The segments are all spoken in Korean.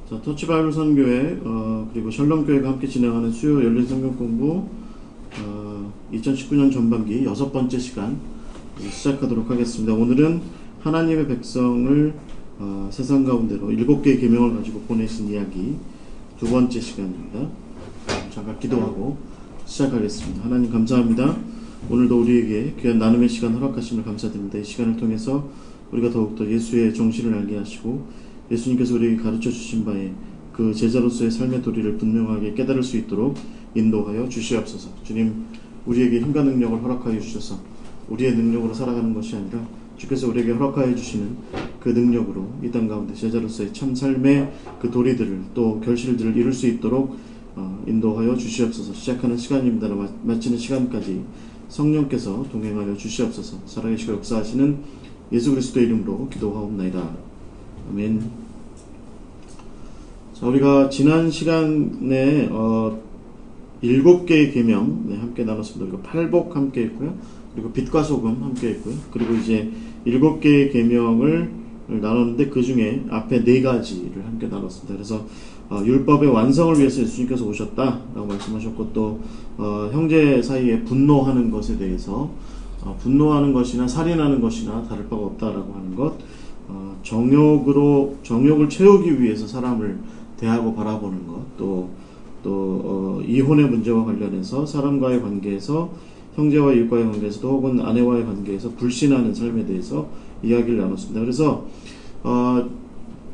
자, 터치바이블 선교회 그리고 샬롬교회가 함께 진행하는 수요 열린 성경 공부 2019년 전반기 6번째 시간 시작하도록 하겠습니다. 오늘은 하나님의 백성을 세상 가운데로 7개의 계명을 가지고 보내신 이야기 두 번째 시간입니다. 잠깐 기도하고 시작하겠습니다. 하나님 감사합니다. 오늘도 우리에게 귀한 나눔의 시간 허락하심을 감사드립니다. 이 시간을 통해서 우리가 더욱더 예수의 정신을 알게 하시고 예수님께서 우리에게 가르쳐 주신 바에 그 제자로서의 삶의 도리를 분명하게 깨달을 수 있도록 인도하여 주시옵소서. 주님, 우리에게 힘과 능력을 허락하여 주셔서 우리의 능력으로 살아가는 것이 아니라 주께서 우리에게 허락하여 주시는 그 능력으로 이 땅 가운데 제자로서의 참 삶의 그 도리들을 또 결실들을 이룰 수 있도록 인도하여 주시옵소서. 시작하는 시간입니다. 마치는 시간까지 성령께서 동행하여 주시옵소서. 살아계시고 역사하시는 예수 그리스도의 이름으로 기도하옵나이다. 아멘. 자, 우리가 지난 시간에 7개의 계명 함께 나눴습니다. 그리고 팔복 함께 했고요. 그리고 빛과 소금 함께 했고요. 그리고 이제 7개의 계명을 나눴는데 그 중에 앞에 4가지를 함께 나눴습니다. 그래서 율법의 완성을 위해서 예수님께서 오셨다라고 말씀하셨고, 또 형제 사이에 분노하는 것에 대해서 분노하는 것이나 살인하는 것이나 다를 바가 없다라고 하는 것, 정욕을 채우기 위해서 사람을 대하고 바라보는 것, 또 이혼의 문제와 관련해서 사람과의 관계에서, 형제와 이웃과의 관계에서도 혹은 아내와의 관계에서 불신하는 삶에 대해서 이야기를 나눴습니다. 그래서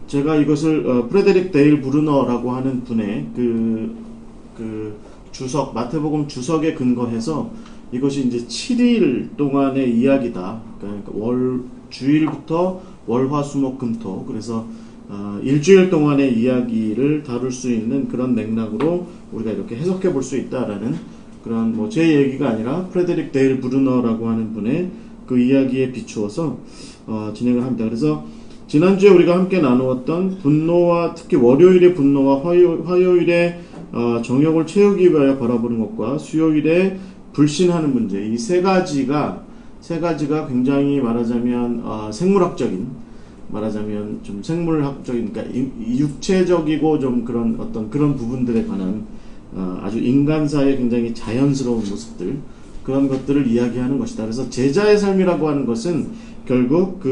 제가 이것을 프레데릭 데일 브루너라고 하는 분의 그 주석, 마태복음 주석에 근거해서 이것이 이제 7일 동안의 이야기다. 그러니까 주일부터 월화수목금토, 그래서 일주일 동안의 이야기를 다룰 수 있는 그런 맥락으로 우리가 이렇게 해석해 볼 수 있다라는 그런 제 얘기가 아니라 프레데릭 데일 브루너라고 하는 분의 그 이야기에 비추어서 진행을 합니다. 그래서 지난주에 우리가 함께 나누었던 분노와, 특히 월요일의 분노와 화요일에 정욕을 채우기 위하여 바라보는 것과 수요일에 불신하는 문제, 이 세 가지가 굉장히 말하자면 좀 생물학적인, 그러니까 육체적이고 좀 그런 부분들에 관한 아주 인간사의 굉장히 자연스러운 모습들, 그런 것들을 이야기하는 것이다. 그래서 제자의 삶이라고 하는 것은 결국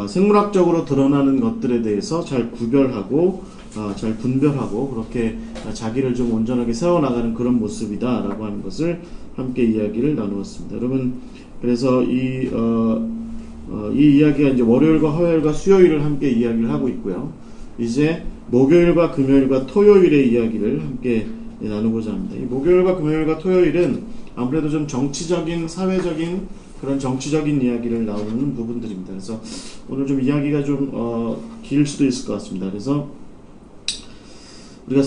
생물학적으로 드러나는 것들에 대해서 잘 구별하고 잘 분별하고 그렇게 자기를 좀 온전하게 세워나가는 그런 모습이다라고 하는 것을 함께 이야기를 나누었습니다. 여러분, 그래서 이 이야기가 이제 월요일과 화요일과 수요일을 함께 이야기를 하고 있고요. 이제 목요일과 금요일과 토요일의 이야기를 함께 나누고자 합니다. 이 목요일과 금요일과 토요일은 아무래도 좀 정치적인, 사회적인 그런 정치적인 이야기를 나오는 부분들입니다. 그래서 오늘 좀 이야기가 좀 길 수도 있을 것 같습니다. 그래서 우리가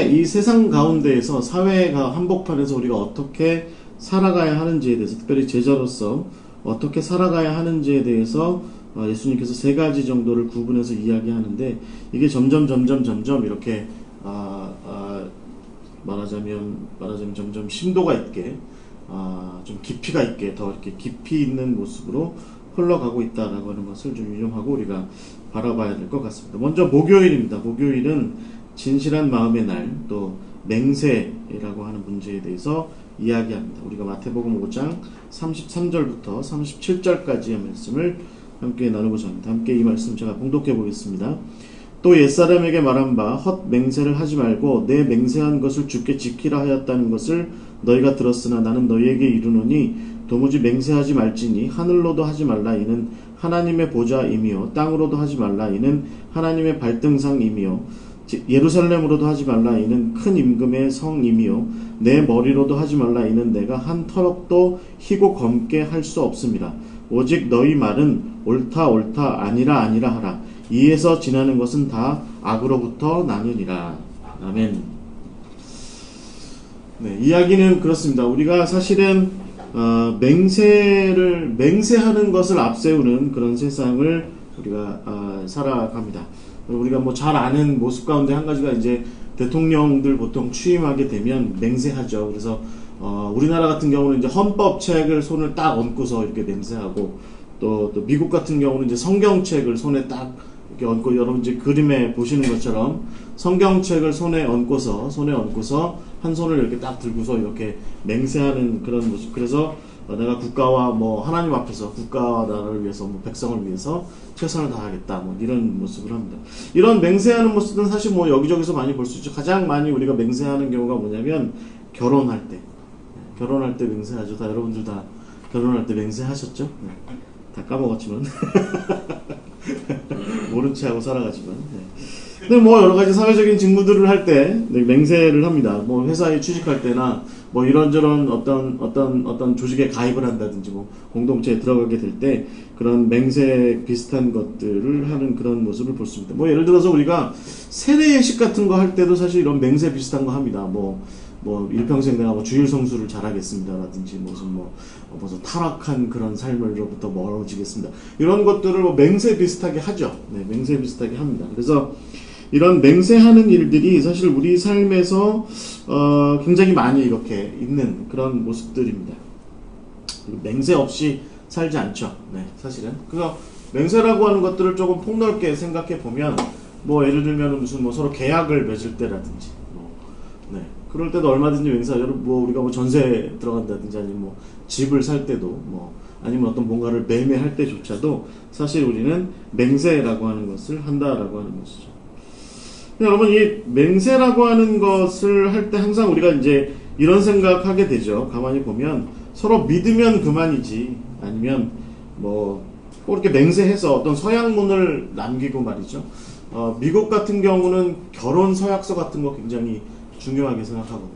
이 세상 가운데에서 사회가 한복판에서 우리가 어떻게 살아가야 하는지에 대해서, 특별히 제자로서 어떻게 살아가야 하는지에 대해서 예수님께서 3가지 정도를 구분해서 이야기하는데, 이게 점점 이렇게 말하자면 점점 심도가 있게, 좀 깊이가 있게, 더 이렇게 깊이 있는 모습으로 흘러가고 있다라고 하는 것을 좀 유념하고 우리가 바라봐야 될 것 같습니다. 먼저 목요일입니다. 목요일은 진실한 마음의 날, 또 맹세라고 하는 문제에 대해서 이야기합니다. 우리가 마태복음 5장 33절부터 37절까지의 말씀을 함께 나누고자 합니다. 함께 이 말씀 제가 봉독해 보겠습니다. 또 옛사람에게 말한 바 헛 맹세를 하지 말고 내 맹세한 것을 주께 지키라 하였다는 것을 너희가 들었으나 나는 너희에게 이르노니 도무지 맹세하지 말지니 하늘로도 하지 말라 이는 하나님의 보좌이며 땅으로도 하지 말라 이는 하나님의 발등상이며 예루살렘으로도 하지 말라 이는 큰 임금의 성이며 내 머리로도 하지 말라 이는 내가 한 터럭도 희고 검게 할 수 없습니다. 오직 너희 말은 옳다 아니라 하라. 이에서 지나는 것은 다 악으로부터 나느니라. 아멘. 네, 이야기는 그렇습니다. 우리가 사실은 맹세하는 것을 앞세우는 그런 세상을 우리가 살아갑니다. 우리가 잘 아는 모습 가운데 한 가지가 이제 대통령들 보통 취임하게 되면 맹세하죠. 그래서 우리나라 같은 경우는 이제 헌법책을 손을 딱 얹고서 이렇게 맹세하고, 또 미국 같은 경우는 이제 성경책을 손에 딱 이렇게 얹고, 여러분 이제 그림에 보시는 것처럼 성경책을 손에 얹고서 한 손을 이렇게 딱 들고서 이렇게 맹세하는 그런 모습. 그래서 내가 국가와 뭐 하나님 앞에서 국가와 나라를 위해서 뭐 백성을 위해서 최선을 다하겠다 뭐 이런 모습을 합니다. 이런 맹세하는 모습은 사실 뭐 여기저기서 많이 볼 수 있죠. 가장 많이 우리가 맹세하는 경우가 뭐냐면 결혼할 때 맹세하죠. 다 여러분들 다 결혼할 때 맹세하셨죠? 네. 다 까먹었지만 모른 채 하고 살아가지만. 네. 근데 뭐 여러 가지 사회적인 직무들을 할 때 맹세를 합니다. 뭐 회사에 취직할 때나 뭐 이런저런 어떤 조직에 가입을 한다든지 뭐 공동체에 들어가게 될 때 그런 맹세 비슷한 것들을 하는 그런 모습을 볼 수 있습니다. 뭐 예를 들어서 우리가 세례 예식 같은 거 할 때도 사실 이런 맹세 비슷한 거 합니다. 뭐 일평생 내가 뭐 주일 성수를 잘하겠습니다라든지 무슨 타락한 그런 삶으로부터 멀어지겠습니다. 이런 것들을 뭐 맹세 비슷하게 하죠. 네, 맹세 비슷하게 합니다. 그래서 이런 맹세하는 일들이 사실 우리 삶에서 굉장히 많이 이렇게 있는 그런 모습들입니다. 맹세 없이 살지 않죠. 네, 사실은. 그래서 맹세라고 하는 것들을 조금 폭넓게 생각해 보면 뭐 예를 들면 무슨 뭐 서로 계약을 맺을 때라든지 네. 그럴 때도 얼마든지 맹세, 뭐 우리가 뭐 전세 들어간다든지 아니면 뭐 집을 살 때도 뭐 아니면 어떤 뭔가를 매매할 때조차도 사실 우리는 맹세라고 하는 것을 한다라고 하는 것이죠. 여러분, 이 맹세라고 하는 것을 할 때 항상 우리가 이제 이런 생각하게 되죠. 가만히 보면 서로 믿으면 그만이지 아니면 뭐 꼭 이렇게 맹세해서 어떤 서약문을 남기고 말이죠. 미국 같은 경우는 결혼 서약서 같은 거 굉장히 중요하게 생각하거든요.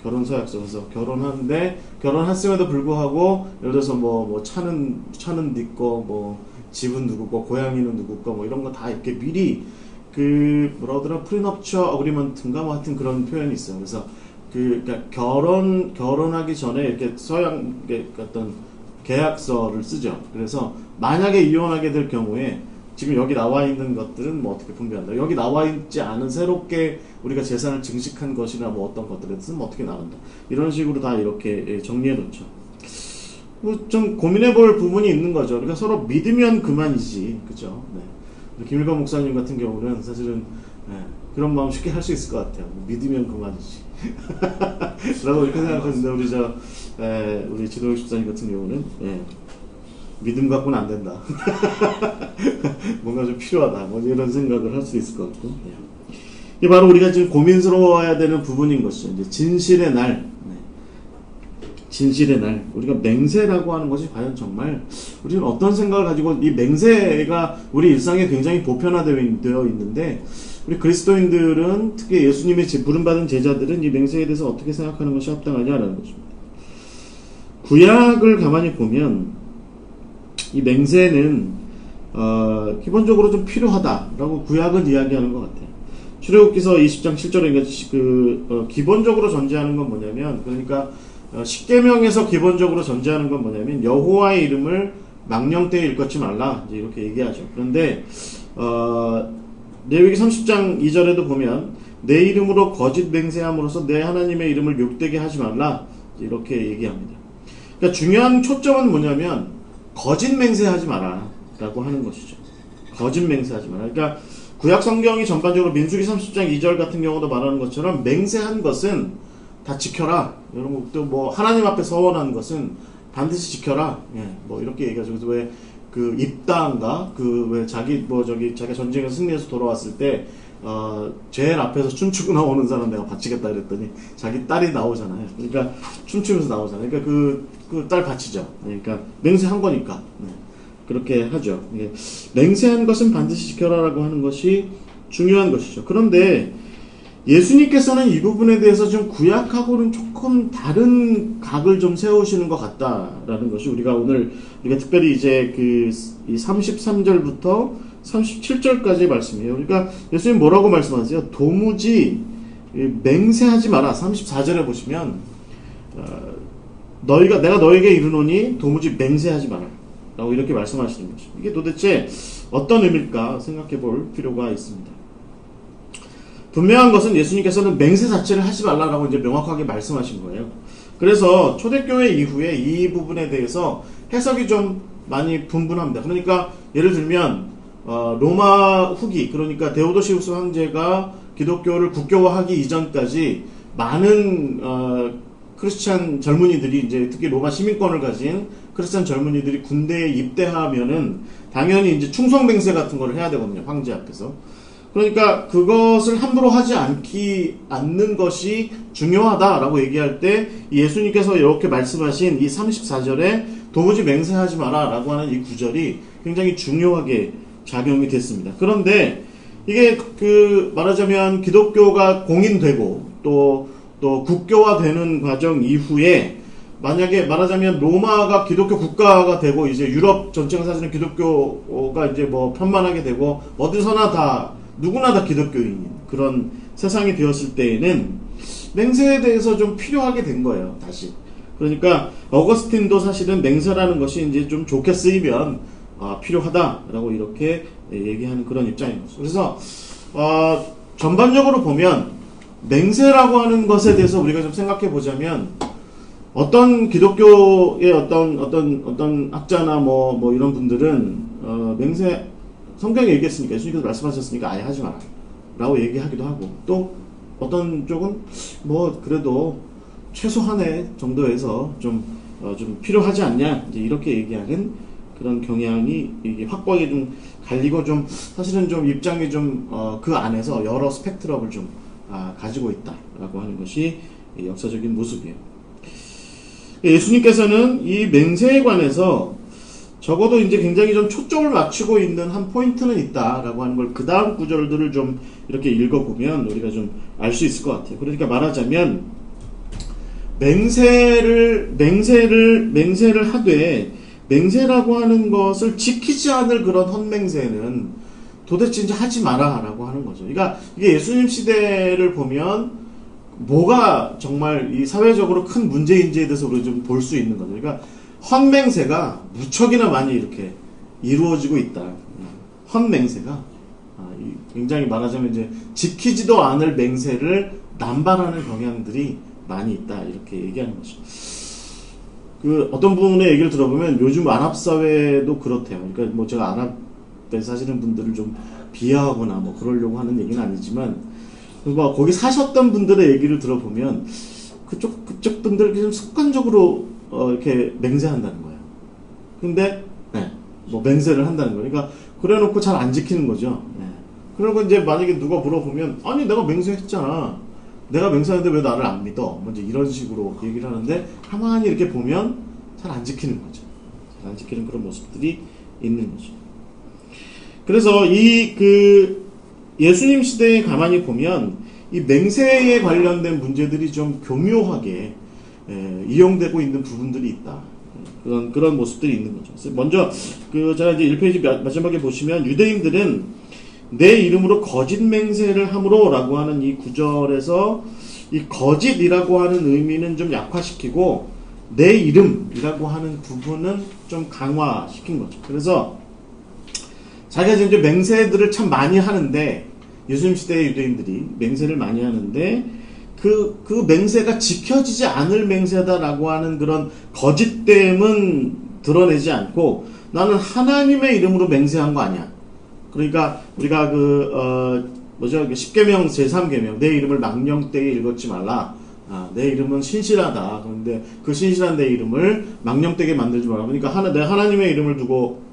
결혼 서약서. 그래서 결혼하는데 결혼했음에도 불구하고 예를 들어서 뭐 차는 네 거, 뭐 집은 누구 거, 고양이는 누구 거, 뭐 이런 거 다 이렇게 미리 뭐라 그러더라, 프리너처 어그리먼트인가 뭐 하여튼 그런 표현이 있어요. 그래서 그러니까 결혼하기 전에 이렇게 어떤 계약서를 쓰죠. 그래서 만약에 이혼하게 될 경우에 지금 여기 나와 있는 것들은 뭐 어떻게 분배한다. 여기 나와 있지 않은 새롭게 우리가 재산을 증식한 것이나 뭐 어떤 것들에 대해서는 뭐 어떻게 나간다. 이런 식으로 다 이렇게 정리해 놓죠. 좀 고민해 볼 부분이 있는 거죠. 그러니까 서로 믿으면 그만이지. 그죠? 네. 김일건 목사님 같은 경우는 사실은 그런 마음 쉽게 할 수 있을 것 같아요. 믿으면 그만이지. 라고 이렇게 생각하는데 우리 지도혁 집사님 같은 경우는 믿음 갖고는 안 된다. 뭔가 좀 필요하다. 뭐 이런 생각을 할 수 있을 것 같고. 이게 바로 우리가 지금 고민스러워야 되는 부분인 것이죠. 이제 진실의 날. 진실의 날. 우리가 맹세라고 하는 것이 과연 정말 우리는 어떤 생각을 가지고 이 맹세가 우리 일상에 굉장히 보편화되어 있는데 우리 그리스도인들은 특히 예수님의 부름받은 제자들은 이 맹세에 대해서 어떻게 생각하는 것이 합당하냐라는 것입니다. 구약을 가만히 보면 이 맹세는 기본적으로 좀 필요하다라고 구약은 이야기하는 것 같아요. 출애굽기서 20장 7절에 기본적으로 전제하는 건 뭐냐면, 그러니까 십계명에서 기본적으로 전제하는 건 뭐냐면 여호와의 이름을 망령되이 일컫지 말라 이제 이렇게 얘기하죠. 그런데 레위기 30장 2절에도 보면 내 이름으로 거짓 맹세함으로써 내 하나님의 이름을 욕되게 하지 말라 이렇게 얘기합니다. 그러니까 중요한 초점은 뭐냐면 거짓 맹세하지 마라 라고 하는 것이죠. 거짓 맹세하지 마라. 그러니까 구약 성경이 전반적으로 민수기 30장 2절 같은 경우도 말하는 것처럼 맹세한 것은 다 지켜라. 여러분 또 뭐 하나님 앞에 서원한 것은 반드시 지켜라. 뭐 이렇게 얘기하죠. 그래서 왜 그 입다인가 왜 자기가 전쟁에서 승리해서 돌아왔을 때 제일 앞에서 춤추고 나오는 사람 내가 바치겠다 그랬더니 자기 딸이 나오잖아요. 그러니까 춤추면서 나오잖아요. 그러니까 그 딸 바치죠. 그러니까 맹세한 거니까. 그렇게 하죠. 맹세한 것은 반드시 지켜라라고 하는 것이 중요한 것이죠. 그런데 예수님께서는 이 부분에 대해서 좀 구약하고는 조금 다른 각을 좀 세우시는 것 같다라는 것이 우리가 특별히 이제 이 33절부터 37절까지의 말씀이에요. 그러니까 예수님 뭐라고 말씀하세요? 도무지 맹세하지 마라. 34절에 보시면 내가 너에게 이르노니 도무지 맹세하지 마라. 라고 이렇게 말씀하시는 거죠. 이게 도대체 어떤 의미일까 생각해 볼 필요가 있습니다. 분명한 것은 예수님께서는 맹세 자체를 하지 말라라고 이제 명확하게 말씀하신 거예요. 그래서 초대교회 이후에 이 부분에 대해서 해석이 좀 많이 분분합니다. 그러니까 예를 들면 로마 후기, 그러니까 데오도시우스 황제가 기독교를 국교화하기 이전까지 많은 크리스찬 젊은이들이, 이제 특히 로마 시민권을 가진 크리스찬 젊은이들이 군대에 입대하면은 당연히 이제 충성맹세 같은 걸 해야 되거든요, 황제 앞에서. 그러니까 그것을 함부로 하지 않는 것이 중요하다라고 얘기할 때 예수님께서 이렇게 말씀하신 이 34절에 도무지 맹세하지 마라 라고 하는 이 구절이 굉장히 중요하게 작용이 됐습니다. 그런데 이게 말하자면 기독교가 공인되고 또 국교화되는 과정 이후에 만약에 말하자면 로마가 기독교 국가가 되고 이제 유럽 전체가 사실은 기독교가 이제 뭐 편만하게 되고 어디서나 누구나 다 기독교인인 그런 세상이 되었을 때에는 맹세에 대해서 좀 필요하게 된 거예요, 다시. 그러니까 어거스틴도 사실은 맹세라는 것이 이제 좀 좋게 쓰이면 필요하다라고 이렇게 얘기하는 그런 입장인 거죠. 그래서 전반적으로 보면 맹세라고 하는 것에 대해서 우리가 좀 생각해 보자면 어떤 기독교의 어떤 학자나 뭐 이런 분들은 맹세 성경에 얘기했으니까 예수님께서 말씀하셨으니까 아예 하지 마라 라고 얘기하기도 하고, 또 어떤 쪽은 뭐 그래도 최소한의 정도에서 좀 필요하지 않냐 이제 이렇게 얘기하는 그런 경향이 이게 확고하게 좀 갈리고, 좀 사실은 좀 입장이 좀 그 안에서 여러 스펙트럼을 좀 가지고 있다라고 하는 것이 역사적인 모습이에요. 예수님께서는 이 맹세에 관해서 적어도 이제 굉장히 좀 초점을 맞추고 있는 한 포인트는 있다라고 하는 걸 그 다음 구절들을 좀 이렇게 읽어보면 우리가 좀 알 수 있을 것 같아요. 그러니까 말하자면 맹세를 하되 맹세라고 하는 것을 지키지 않을 그런 헛맹세는 도대체 이제 하지 마라라고 하는 거죠. 그러니까 이게 예수님 시대를 보면 뭐가 정말 이 사회적으로 큰 문제인지에 대해서 우리가 좀 볼 수 있는 거죠. 그러니까 헛맹세가 무척이나 많이 이렇게 이루어지고 있다. 헛맹세가 굉장히 말하자면 이제 지키지도 않을 맹세를 남발하는 경향들이 많이 있다, 이렇게 얘기하는 거죠. 어떤 분의 얘기를 들어보면 요즘 아랍 사회도 그렇대요. 그러니까 뭐 제가 아랍에 사시는 분들을 좀 비하하거나 뭐 그러려고 하는 얘기는 아니지만, 뭐 거기 사셨던 분들의 얘기를 들어보면 그쪽 분들이 좀 습관적으로 이렇게 맹세한다는 거예요. 근데 뭐 맹세를 한다는 거예요. 그러니까 그래놓고 잘 안 지키는 거죠. 그리고 이제 만약에 누가 물어보면 아니 내가 맹세했잖아. 내가 맹세하는데 왜 나를 안 믿어? 뭐 이제 이런 식으로 얘기를 하는데 가만히 이렇게 보면 잘 안 지키는 거죠. 잘 안 지키는 그런 모습들이 있는 거죠. 그래서 예수님 시대에 가만히 보면 이 맹세에 관련된 문제들이 좀 교묘하게 이용되고 있는 부분들이 있다. 그런 모습들이 있는 거죠. 먼저 제가 이제 1페이지 마지막에 보시면 유대인들은 내 이름으로 거짓 맹세를 함으로 라고 하는 이 구절에서 이 거짓이라고 하는 의미는 좀 약화시키고 내 이름이라고 하는 부분은 좀 강화시킨 거죠. 그래서 자기가 이제 맹세들을 참 많이 하는데, 예수님 시대의 유대인들이 맹세를 많이 하는데 그 맹세가 지켜지지 않을 맹세다라고 하는 그런 거짓됨은 드러내지 않고 나는 하나님의 이름으로 맹세한 거 아니야. 그러니까 우리가 십계명 제3계명 내 이름을 망령되게 읽었지 말라. 내 이름은 신실하다. 그런데 그 신실한 내 이름을 망령되게 만들지 말라. 그러니까 내가 하나님의 이름을 두고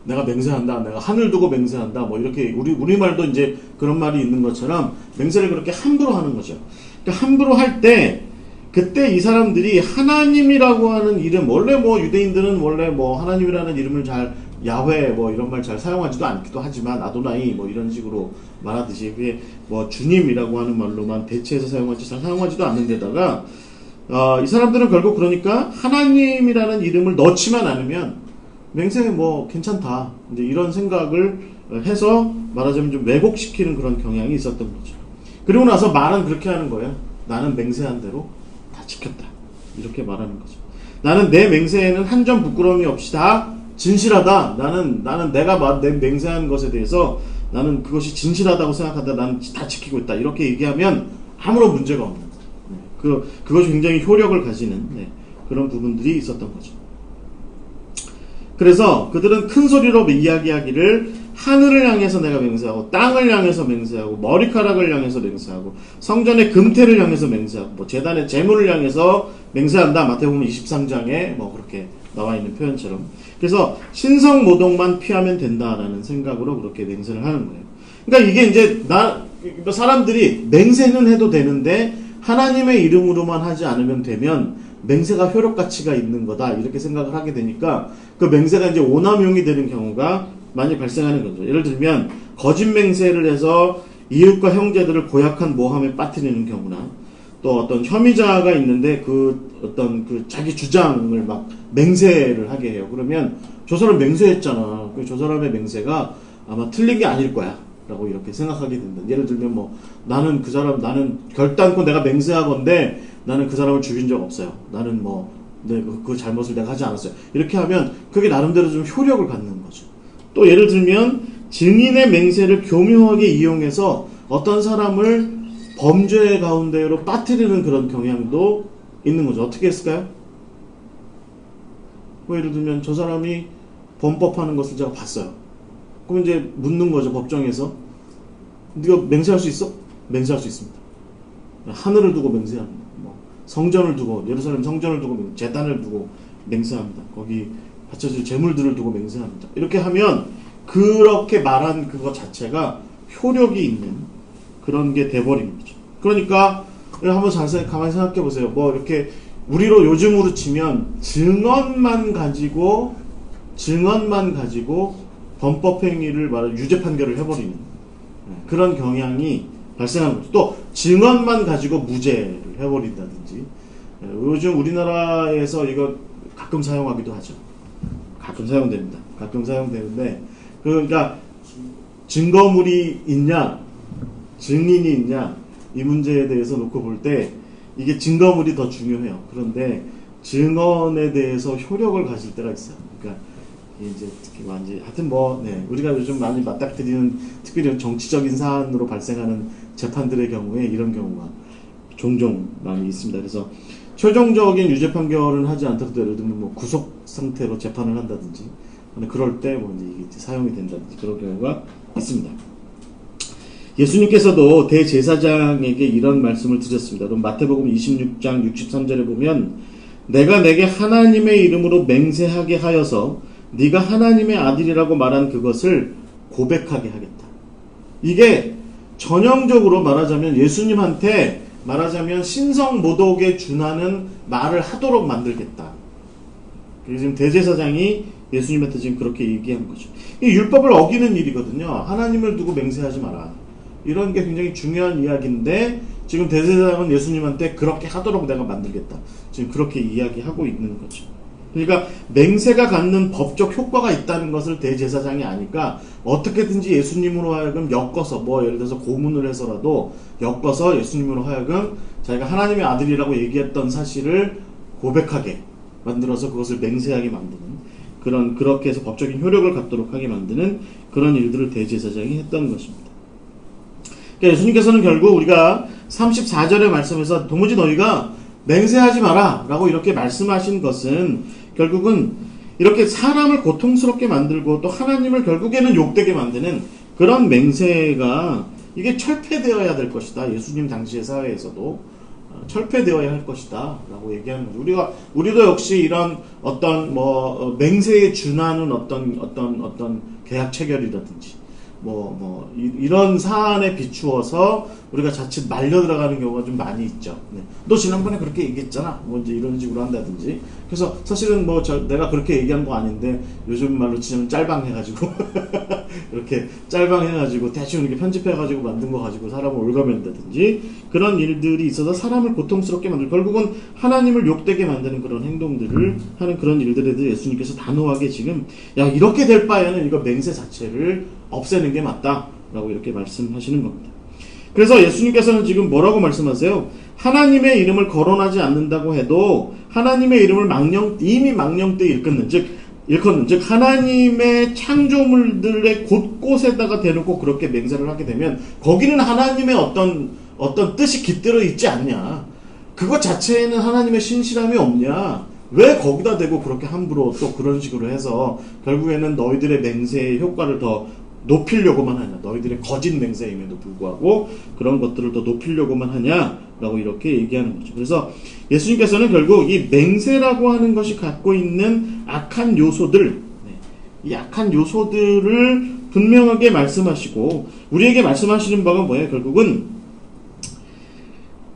내가 맹세한다. 내가 하늘 두고 맹세한다. 뭐 이렇게 우리말도 이제 그런 말이 있는 것처럼 맹세를 그렇게 함부로 하는 거죠. 그러니까 함부로 할 때 그때 이 사람들이 하나님이라고 하는 이름, 원래 뭐 유대인들은 원래 뭐 하나님이라는 이름을 잘 야훼 뭐 이런 말 잘 사용하지도 않기도 하지만 아도나이 뭐 이런 식으로 말하듯이 그게 뭐 주님이라고 하는 말로만 대체해서 잘 사용하지도 않는 데다가 이 사람들은 결국 그러니까 하나님이라는 이름을 넣지만 않으면 맹세 뭐 괜찮다 이제 이런 생각을 해서 말하자면 좀 왜곡시키는 그런 경향이 있었던 거죠. 그리고 나서 말은 그렇게 하는 거예요. 나는 맹세한 대로 다 지켰다 이렇게 말하는 거죠. 나는 내 맹세에는 한 점 부끄러움이 없이 다 진실하다. 나는 내가 내 맹세한 것에 대해서 나는 그것이 진실하다고 생각한다. 나는 다 지키고 있다. 이렇게 얘기하면 아무런 문제가 없는 거예요. 그것이 굉장히 효력을 가지는 그런 부분들이 있었던 거죠. 그래서 그들은 큰 소리로 이야기하기를 하늘을 향해서 내가 맹세하고, 땅을 향해서 맹세하고, 머리카락을 향해서 맹세하고, 성전의 금태를 향해서 맹세하고, 뭐 제단의 재물을 향해서 맹세한다. 마태복음 23장에 뭐 그렇게 나와 있는 표현처럼. 그래서 신성모독만 피하면 된다라는 생각으로 그렇게 맹세를 하는 거예요. 그러니까 이게 이제 사람들이 맹세는 해도 되는데 하나님의 이름으로만 하지 않으면 되면 맹세가 효력 가치가 있는 거다 이렇게 생각을 하게 되니까 그 맹세가 이제 오남용이 되는 경우가 많이 발생하는 거죠. 예를 들면 거짓 맹세를 해서 이웃과 형제들을 고약한 모함에 빠뜨리는 경우나 또 어떤 혐의자가 있는데 자기 주장을 막 맹세를 하게 해요. 그러면 저 사람 맹세했잖아. 저 사람의 맹세가 아마 틀린 게 아닐 거야. 라고 이렇게 생각하게 된다. 예를 들면 나는 결단코 내가 맹세하건대 나는 그 사람을 죽인 적 없어요. 나는 그 잘못을 내가 하지 않았어요. 이렇게 하면 그게 나름대로 좀 효력을 갖는 거죠. 또 예를 들면 증인의 맹세를 교묘하게 이용해서 어떤 사람을 범죄 가운데로 빠뜨리는 그런 경향도 있는 거죠. 어떻게 했을까요? 예를 들면 저 사람이 범법하는 것을 제가 봤어요. 그럼 이제 묻는 거죠. 법정에서. 네가 맹세할 수 있어? 맹세할 수 있습니다. 하늘을 두고 맹세합니다. 성전을 두고, 예루살렘 성전을 두고, 제단을 두고 맹세합니다. 거기 바쳐질 재물들을 두고 맹세합니다. 이렇게 하면 그렇게 말한 그거 자체가 효력이 있는 그런 게 돼버린 거죠. 그러니까 한번 가만히 생각해 보세요. 이렇게 우리로 요즘으로 치면 증언만 가지고 범법행위를 유죄 판결을 해버리는 그런 경향이 발생하는 거죠. 또 증언만 가지고 무죄를 해버린다든지. 요즘 우리나라에서 이거 가끔 사용하기도 하죠. 가끔 사용됩니다. 가끔 사용되는데 그러니까 증거물이 있냐 증인이 있냐 이 문제에 대해서 놓고 볼 때 이게 증거물이 더 중요해요. 그런데 증언에 대해서 효력을 가질 때가 있어요. 그러니까 이제 특히 하여튼 우리가 요즘 많이 맞닥뜨리는 특별히 정치적인 사안으로 발생하는 재판들의 경우에 이런 경우가 종종 많이 있습니다. 그래서 최종적인 유죄 판결은 하지 않더라도 예를 들면 구속 상태로 재판을 한다든지 그럴 때 이게 사용이 된다든지 그런 경우가 있습니다. 예수님께서도 대제사장에게 이런 말씀을 드렸습니다. 마태복음 26장 63절에 보면 내가 내게 하나님의 이름으로 맹세하게 하여서 네가 하나님의 아들이라고 말한 그것을 고백하게 하겠다. 이게 전형적으로 말하자면 예수님한테 신성모독에 준하는 말을 하도록 만들겠다. 지금 대제사장이 예수님한테 지금 그렇게 얘기한 거죠. 이 율법을 어기는 일이거든요. 하나님을 두고 맹세하지 마라. 이런 게 굉장히 중요한 이야기인데 지금 대제사장은 예수님한테 그렇게 하도록 내가 만들겠다. 지금 그렇게 이야기하고 있는 거죠. 그러니까 맹세가 갖는 법적 효과가 있다는 것을 대제사장이 아니까 어떻게든지 예수님으로 하여금 엮어서 예를 들어서 고문을 해서라도 엮어서 예수님으로 하여금 자기가 하나님의 아들이라고 얘기했던 사실을 고백하게 만들어서 그것을 맹세하게 만드는 그렇게 해서 법적인 효력을 갖도록 하게 만드는 그런 일들을 대제사장이 했던 것입니다. 그러니까 예수님께서는 결국 우리가 34절의 말씀에서 도무지 너희가 맹세하지 마라 라고 이렇게 말씀하신 것은 결국은 이렇게 사람을 고통스럽게 만들고 또 하나님을 결국에는 욕되게 만드는 그런 맹세가 이게 철폐되어야 될 것이다. 예수님 당시의 사회에서도 철폐되어야 할 것이다 라고 얘기하는 거죠. 우리도 역시 이런 어떤 맹세에 준하는 어떤 계약 체결이라든지 이런 사안에 비추어서 우리가 자칫 말려 들어가는 경우가 좀 많이 있죠. 네. 너 지난번에 그렇게 얘기했잖아. 이제 이런 식으로 한다든지. 그래서 사실은 내가 그렇게 얘기한 거 아닌데 요즘 말로 치면 짤방해가지고 이렇게 짤방해가지고 대충 이렇게 편집해가지고 만든 거 가지고 사람을 올가맨다든지 그런 일들이 있어서 사람을 고통스럽게 만들고 결국은 하나님을 욕되게 만드는 그런 행동들을 하는 그런 일들에 대해 예수님께서 단호하게 지금 이렇게 될 바에는 이거 맹세 자체를 없애는 게 맞다라고 이렇게 말씀하시는 겁니다. 그래서 예수님께서는 지금 뭐라고 말씀하세요? 하나님의 이름을 거론하지 않는다고 해도 하나님의 이름을 이미 망령때 일컫는 즉 하나님의 창조물들의 곳곳에다가 대놓고 그렇게 맹세를 하게 되면 거기는 하나님의 어떤 뜻이 깃들어 있지 않냐? 그것 자체에는 하나님의 신실함이 없냐? 왜 거기다 대고 그렇게 함부로 또 그런 식으로 해서 결국에는 너희들의 맹세의 효과를 더 높이려고만 하냐, 너희들의 거짓 맹세임에도 불구하고 그런 것들을 더 높이려고만 하냐라고 이렇게 얘기하는 거죠. 그래서 예수님께서는 결국 이 맹세라고 하는 것이 갖고 있는 악한 요소들, 이 악한 요소들을 분명하게 말씀하시고 우리에게 말씀하시는 바가 뭐예요? 결국은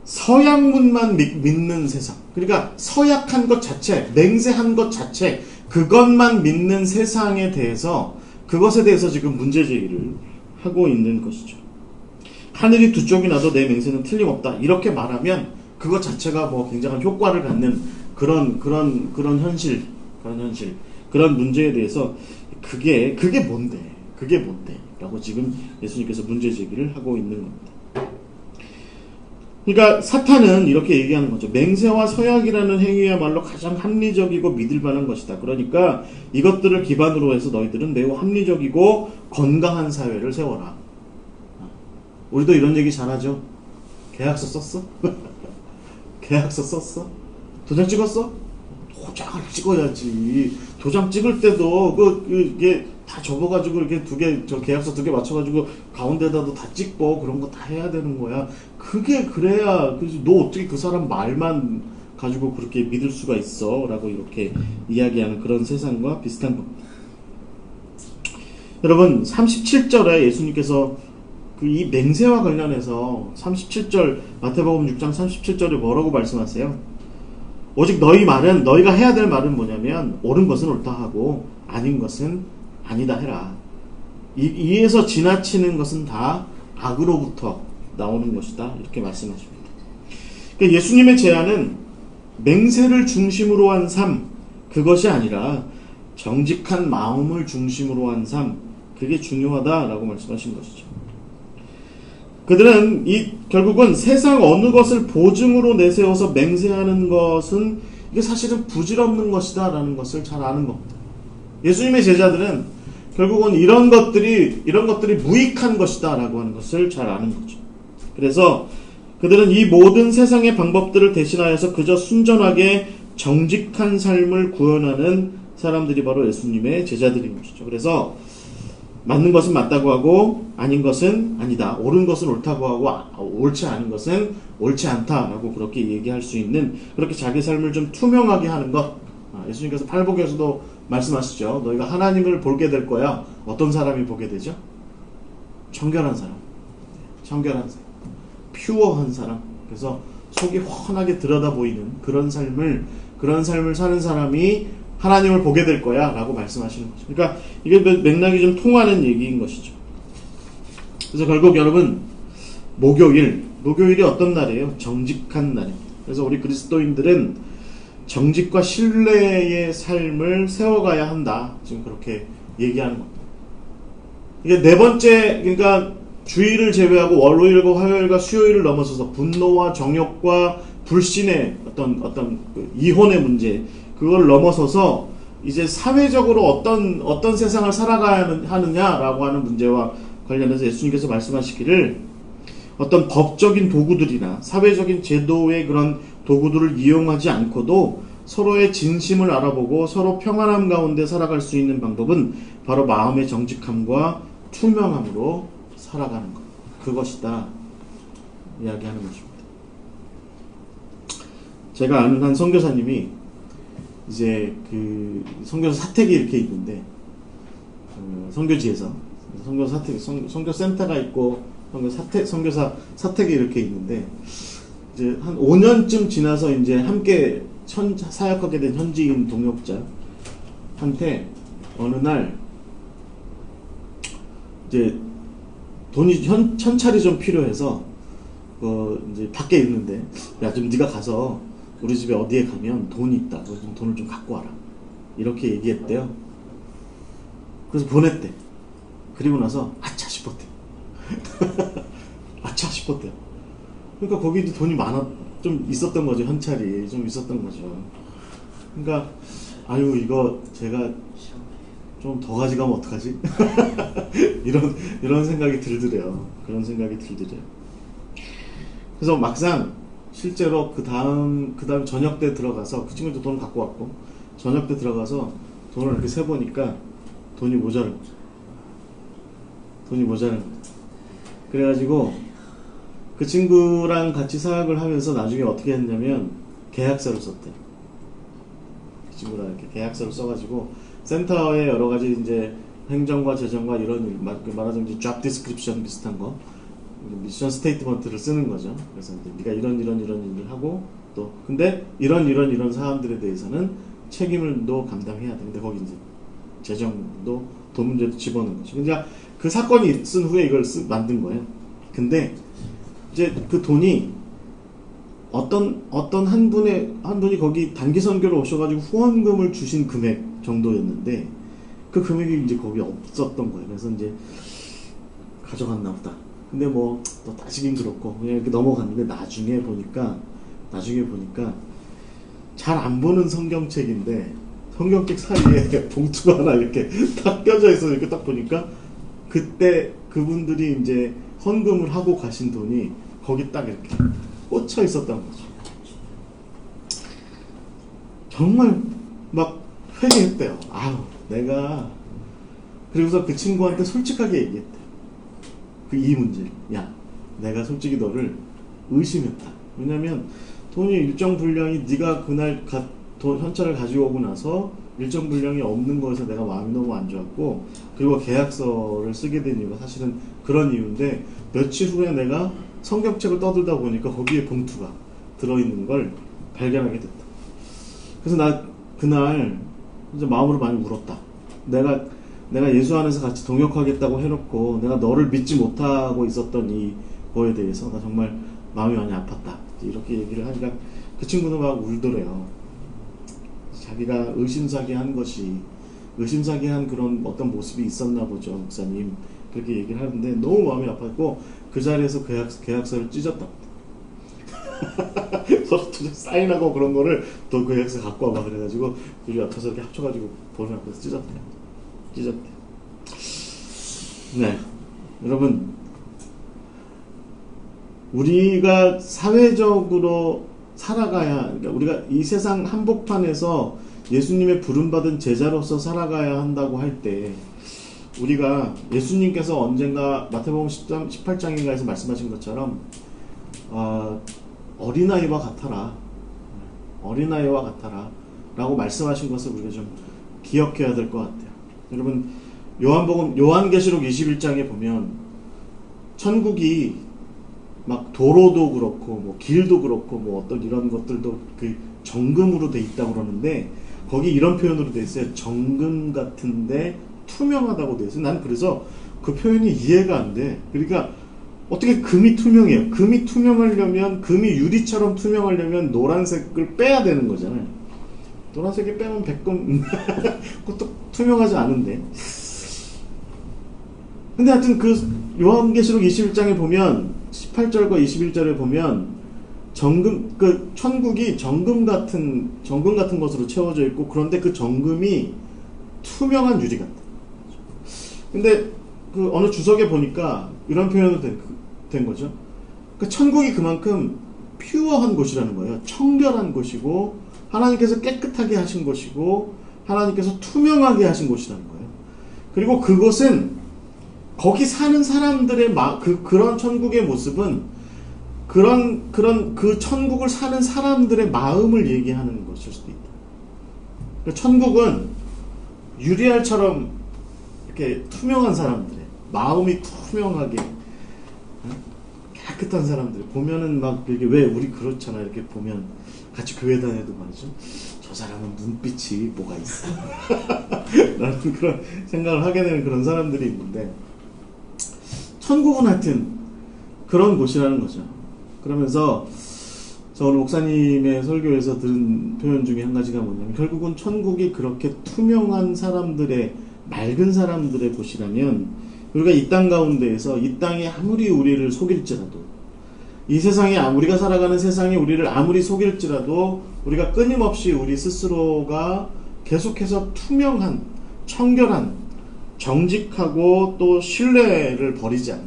서양문만 믿는 세상, 그러니까 서약한 것 자체, 맹세한 것 자체, 그것만 믿는 세상에 대해서, 그것에 대해서 지금 문제제기를 하고 있는 것이죠. 하늘이 두 쪽이 나도 내 맹세는 틀림없다, 이렇게 말하면 그것 자체가 뭐 굉장한 효과를 갖는 그런 현실, 그런 문제에 대해서 그게 뭔데 라고 지금 예수님께서 문제제기를 하고 있는 겁니다. 그러니까 사탄은 이렇게 얘기하는 거죠. 맹세와 서약이라는 행위야말로 가장 합리적이고 믿을 만한 것이다. 그러니까 이것들을 기반으로 해서 너희들은 매우 합리적이고 건강한 사회를 세워라. 우리도 이런 얘기 잘하죠. 계약서 썼어? 계약서 썼어? 도장 찍었어? 도장을 찍어야지. 도장 찍을 때도 이게 다 접어가지고 이렇게 계약서 2개 맞춰가지고 가운데다도 다 찍고 그런 거 다 해야 되는 거야. 그게 그래야, 그래서 너 어떻게 그 사람 말만 가지고 그렇게 믿을 수가 있어? 라고 이렇게 이야기하는 그런 세상과 비슷한 겁니다. 여러분, 37절에 예수님께서 이 맹세와 관련해서 37절, 마태복음 6장 37절에 뭐라고 말씀하세요? 오직 너희가 해야 될 말은 뭐냐면, 옳은 것은 옳다 하고 아닌 것은 아니다 해라. 이에서 지나치는 것은 다 악으로부터 나오는 것이다, 이렇게 말씀하십니다. 그러니까 예수님의 제안은 맹세를 중심으로 한 삶, 그것이 아니라 정직한 마음을 중심으로 한 삶, 그게 중요하다라고 말씀하신 것이죠. 그들은 결국은 세상 어느 것을 보증으로 내세워서 맹세하는 것은 이게 사실은 부질없는 것이다 라는 것을 잘 아는 겁니다. 예수님의 제자들은 결국은 이런 것들이 무익한 것이다 라고 하는 것을 잘 아는 거죠. 그래서 그들은 이 모든 세상의 방법들을 대신하여서 그저 순전하게 정직한 삶을 구현하는 사람들이 바로 예수님의 제자들인 것이죠. 그래서 맞는 것은 맞다고 하고 아닌 것은 아니다, 옳은 것은 옳다고 하고 옳지 않은 것은 옳지 않다라고 그렇게 얘기할 수 있는, 그렇게 자기 삶을 좀 투명하게 하는 것. 예수님께서 팔복에서도 말씀하시죠. 너희가 하나님을 보게 될 거야. 어떤 사람이 보게 되죠? 청결한 사람, 퓨어한 사람. 그래서 속이 훤하게 들여다 보이는 그런 삶을 사는 사람이 하나님을 보게 될 거야 라고 말씀하시는 거죠. 그러니까 이게 맥락이 좀 통하는 얘기인 것이죠. 그래서 결국 여러분, 목요일이 어떤 날이에요? 정직한 날입니다. 그래서 우리 그리스도인들은 정직과 신뢰의 삶을 세워가야 한다, 지금 그렇게 얘기하는 겁니다. 이게 네 번째, 그러니까 주일을 제외하고 월요일과 화요일과 수요일을 넘어서서 분노와 정욕과 불신의 어떤 이혼의 문제, 그걸 넘어서서 이제 사회적으로 어떤 세상을 살아가야 하느냐라고 하는 문제와 관련해서 예수님께서 말씀하시기를, 어떤 법적인 도구들이나 사회적인 제도의 그런 도구들을 이용하지 않고도 서로의 진심을 알아보고 서로 평안함 가운데 살아갈 수 있는 방법은 바로 마음의 정직함과 투명함으로 살아가는 것, 그것이다 이야기하는 것입니다. 제가 아는 한 선교사님이 이제 그 선교사 사택이 이렇게 있는데, 선교지에서 선교센터가 있고 선교사 사택이 이렇게 있는데, 이제 한 5년쯤 지나서 이제 함께 사역하게 된 현지인 동역자한테 어느 날 이제 돈이 현찰이 좀 필요해서 이제 밖에 있는데, 야, 좀 네가 가서 우리 집에 어디에 가면 돈이 있다, 너 좀 돈을 좀 갖고 와라, 이렇게 얘기했대요. 그래서 보냈대. 그리고 나서 아차 싶었대. 아차 싶었대요. 그러니까 거기도 돈이 좀 있었던 거죠. 현찰이 좀 있었던 거죠. 그러니까 아유, 이거 제가 좀 더 가져가면 어떡하지? 이런 생각이 들더래요. 그런 생각이 들더래요. 그래서 막상 실제로 그 다음 저녁 때 들어가서, 그 친구도 돈을 갖고 왔고, 저녁 때 들어가서 돈을 이렇게 세보니까 돈이 모자른 거죠. 돈이 모자란 거야. 그래가지고 그 친구랑 같이 사역을 하면서 나중에 어떻게 했냐면 계약서를 썼대. 그 친구랑 이렇게 계약서를 써가지고 센터에 여러 가지 이제 행정과 재정과 이런 일, 말하자면 이제 job description 비슷한 거, 미션 스테이트먼트를 쓰는 거죠. 그래서 이제 네가 이런 일을 하고 또 근데 이런 사람들에 대해서는 책임을도 감당해야 돼. 근데 거기 이제 재정도 돈 문제도 집어넣은 거죠. 그러니까 그 사건이 있은 후에 이걸 만든 거예요. 근데 이제 그 돈이 어떤 한 분이 거기 단기 선교로 오셔가지고 후원금을 주신 금액 정도였는데 그 금액이 이제 거기 없었던 거예요. 그래서 이제 가져갔나 보다. 근데 뭐 또 따지긴 그렇고 그냥 이렇게 넘어갔는데 나중에 보니까 잘 안 보는 성경책인데 성경책 사이에 봉투가 하나 이렇게 딱 껴져 있어. 이렇게 딱 보니까 그때 그분들이 이제 헌금을 하고 가신 돈이 거기 딱 이렇게 꽂혀 있었던 거죠. 정말 막 회개했대요. 아우 내가 그리고서 그 친구한테 솔직하게 얘기했대. 이 문제. 야 내가 솔직히 너를 의심했다. 왜냐면 돈이 일정 분량이 네가 그날 현찰을 가지고 오고 나서 일정 분량이 없는 거에서 내가 마음이 너무 안 좋았고 그리고 계약서를 쓰게 된 이유가 사실은 그런 이유인데 며칠 후에 내가 성경책을 떠들다 보니까 거기에 봉투가 들어있는 걸 발견하게 됐다. 그래서 나 그날 이제 마음으로 많이 울었다. 내가 예수 안에서 같이 동역하겠다고 해놓고 내가 너를 믿지 못하고 있었던 이거에 대해서 나 정말 마음이 많이 아팠다. 이렇게 얘기를 하니까 그 친구는 막 울더래요. 자기가 의심사기한 그런 어떤 모습이 있었나 보죠, 목사님. 그렇게 얘기를 하는데 너무 마음이 아팠고 그 자리에서 계약서를 찢었다. 서로 사인하고 그런 거를 또 그 계약서 갖고 와봐 그래가지고 우리 앞에서 이렇게 합쳐가지고 보는 앞에서 찢었대. 네, 여러분 우리가 사회적으로 살아가야, 그러니까 우리가 이 세상 한복판에서 예수님의 부름받은 제자로서 살아가야 한다고 할 때 우리가 예수님께서 언젠가 마태복음 18장인가에서 말씀하신 것처럼 어린아이와 같아라 라고 말씀하신 것을 우리가 좀 기억해야 될 것 같아요. 여러분 요한계시록 21장에 보면 천국이 막 도로도 그렇고 뭐 길도 그렇고 뭐 어떤 이런 것들도 그 정금으로 돼 있다고 그러는데 거기 이런 표현으로 돼 있어요. 정금 같은데 투명하다고 돼 있어요. 난 그래서 그 표현이 이해가 안 돼. 그러니까 어떻게 금이 투명해요? 금이 투명하려면 금이 유리처럼 투명하려면 노란색을 빼야 되는 거잖아요. 노란색을 빼면 백금 그것도 투명하지 않은데. 근데 하여튼 그 요한계시록 21장에 보면 18절과 21절에 보면 천국이 정금 같은 것으로 채워져 있고 그런데 그 정금이 투명한 유리 같다. 근데 그 어느 주석에 보니까 이런 표현도 된 거죠. 그러니까 천국이 그만큼 퓨어한 곳이라는 거예요. 청결한 곳이고 하나님께서 깨끗하게 하신 곳이고 하나님께서 투명하게 하신 곳이라는 거예요. 그리고 그곳은 거기 사는 사람들의 그런 천국의 모습은 그 천국을 사는 사람들의 마음을 얘기하는 것일 수도 있다. 그러니까 천국은 유리알처럼 이렇게 투명한 사람들의 마음이 투명하게 깨끗한 사람들 보면은 막 이렇게 왜 우리 그렇잖아. 이렇게 보면 같이 교회 다녀도 말이죠. 저 사람은 눈빛이 뭐가 있어. 라는 그런 생각을 하게 되는 그런 사람들이 있는데 천국은 하여튼 그런 곳이라는 거죠. 그러면서 저 오늘 목사님의 설교에서 들은 표현 중에 한 가지가 뭐냐면 결국은 천국이 그렇게 투명한 사람들의 맑은 사람들의 곳이라면 우리가 이 땅 가운데에서 이 땅이 아무리 우리를 속일지라도 이 세상에 우리가 살아가는 세상이 우리를 아무리 속일지라도 우리가 끊임없이 우리 스스로가 계속해서 투명한 청결한 정직하고 또 신뢰를 버리지 않는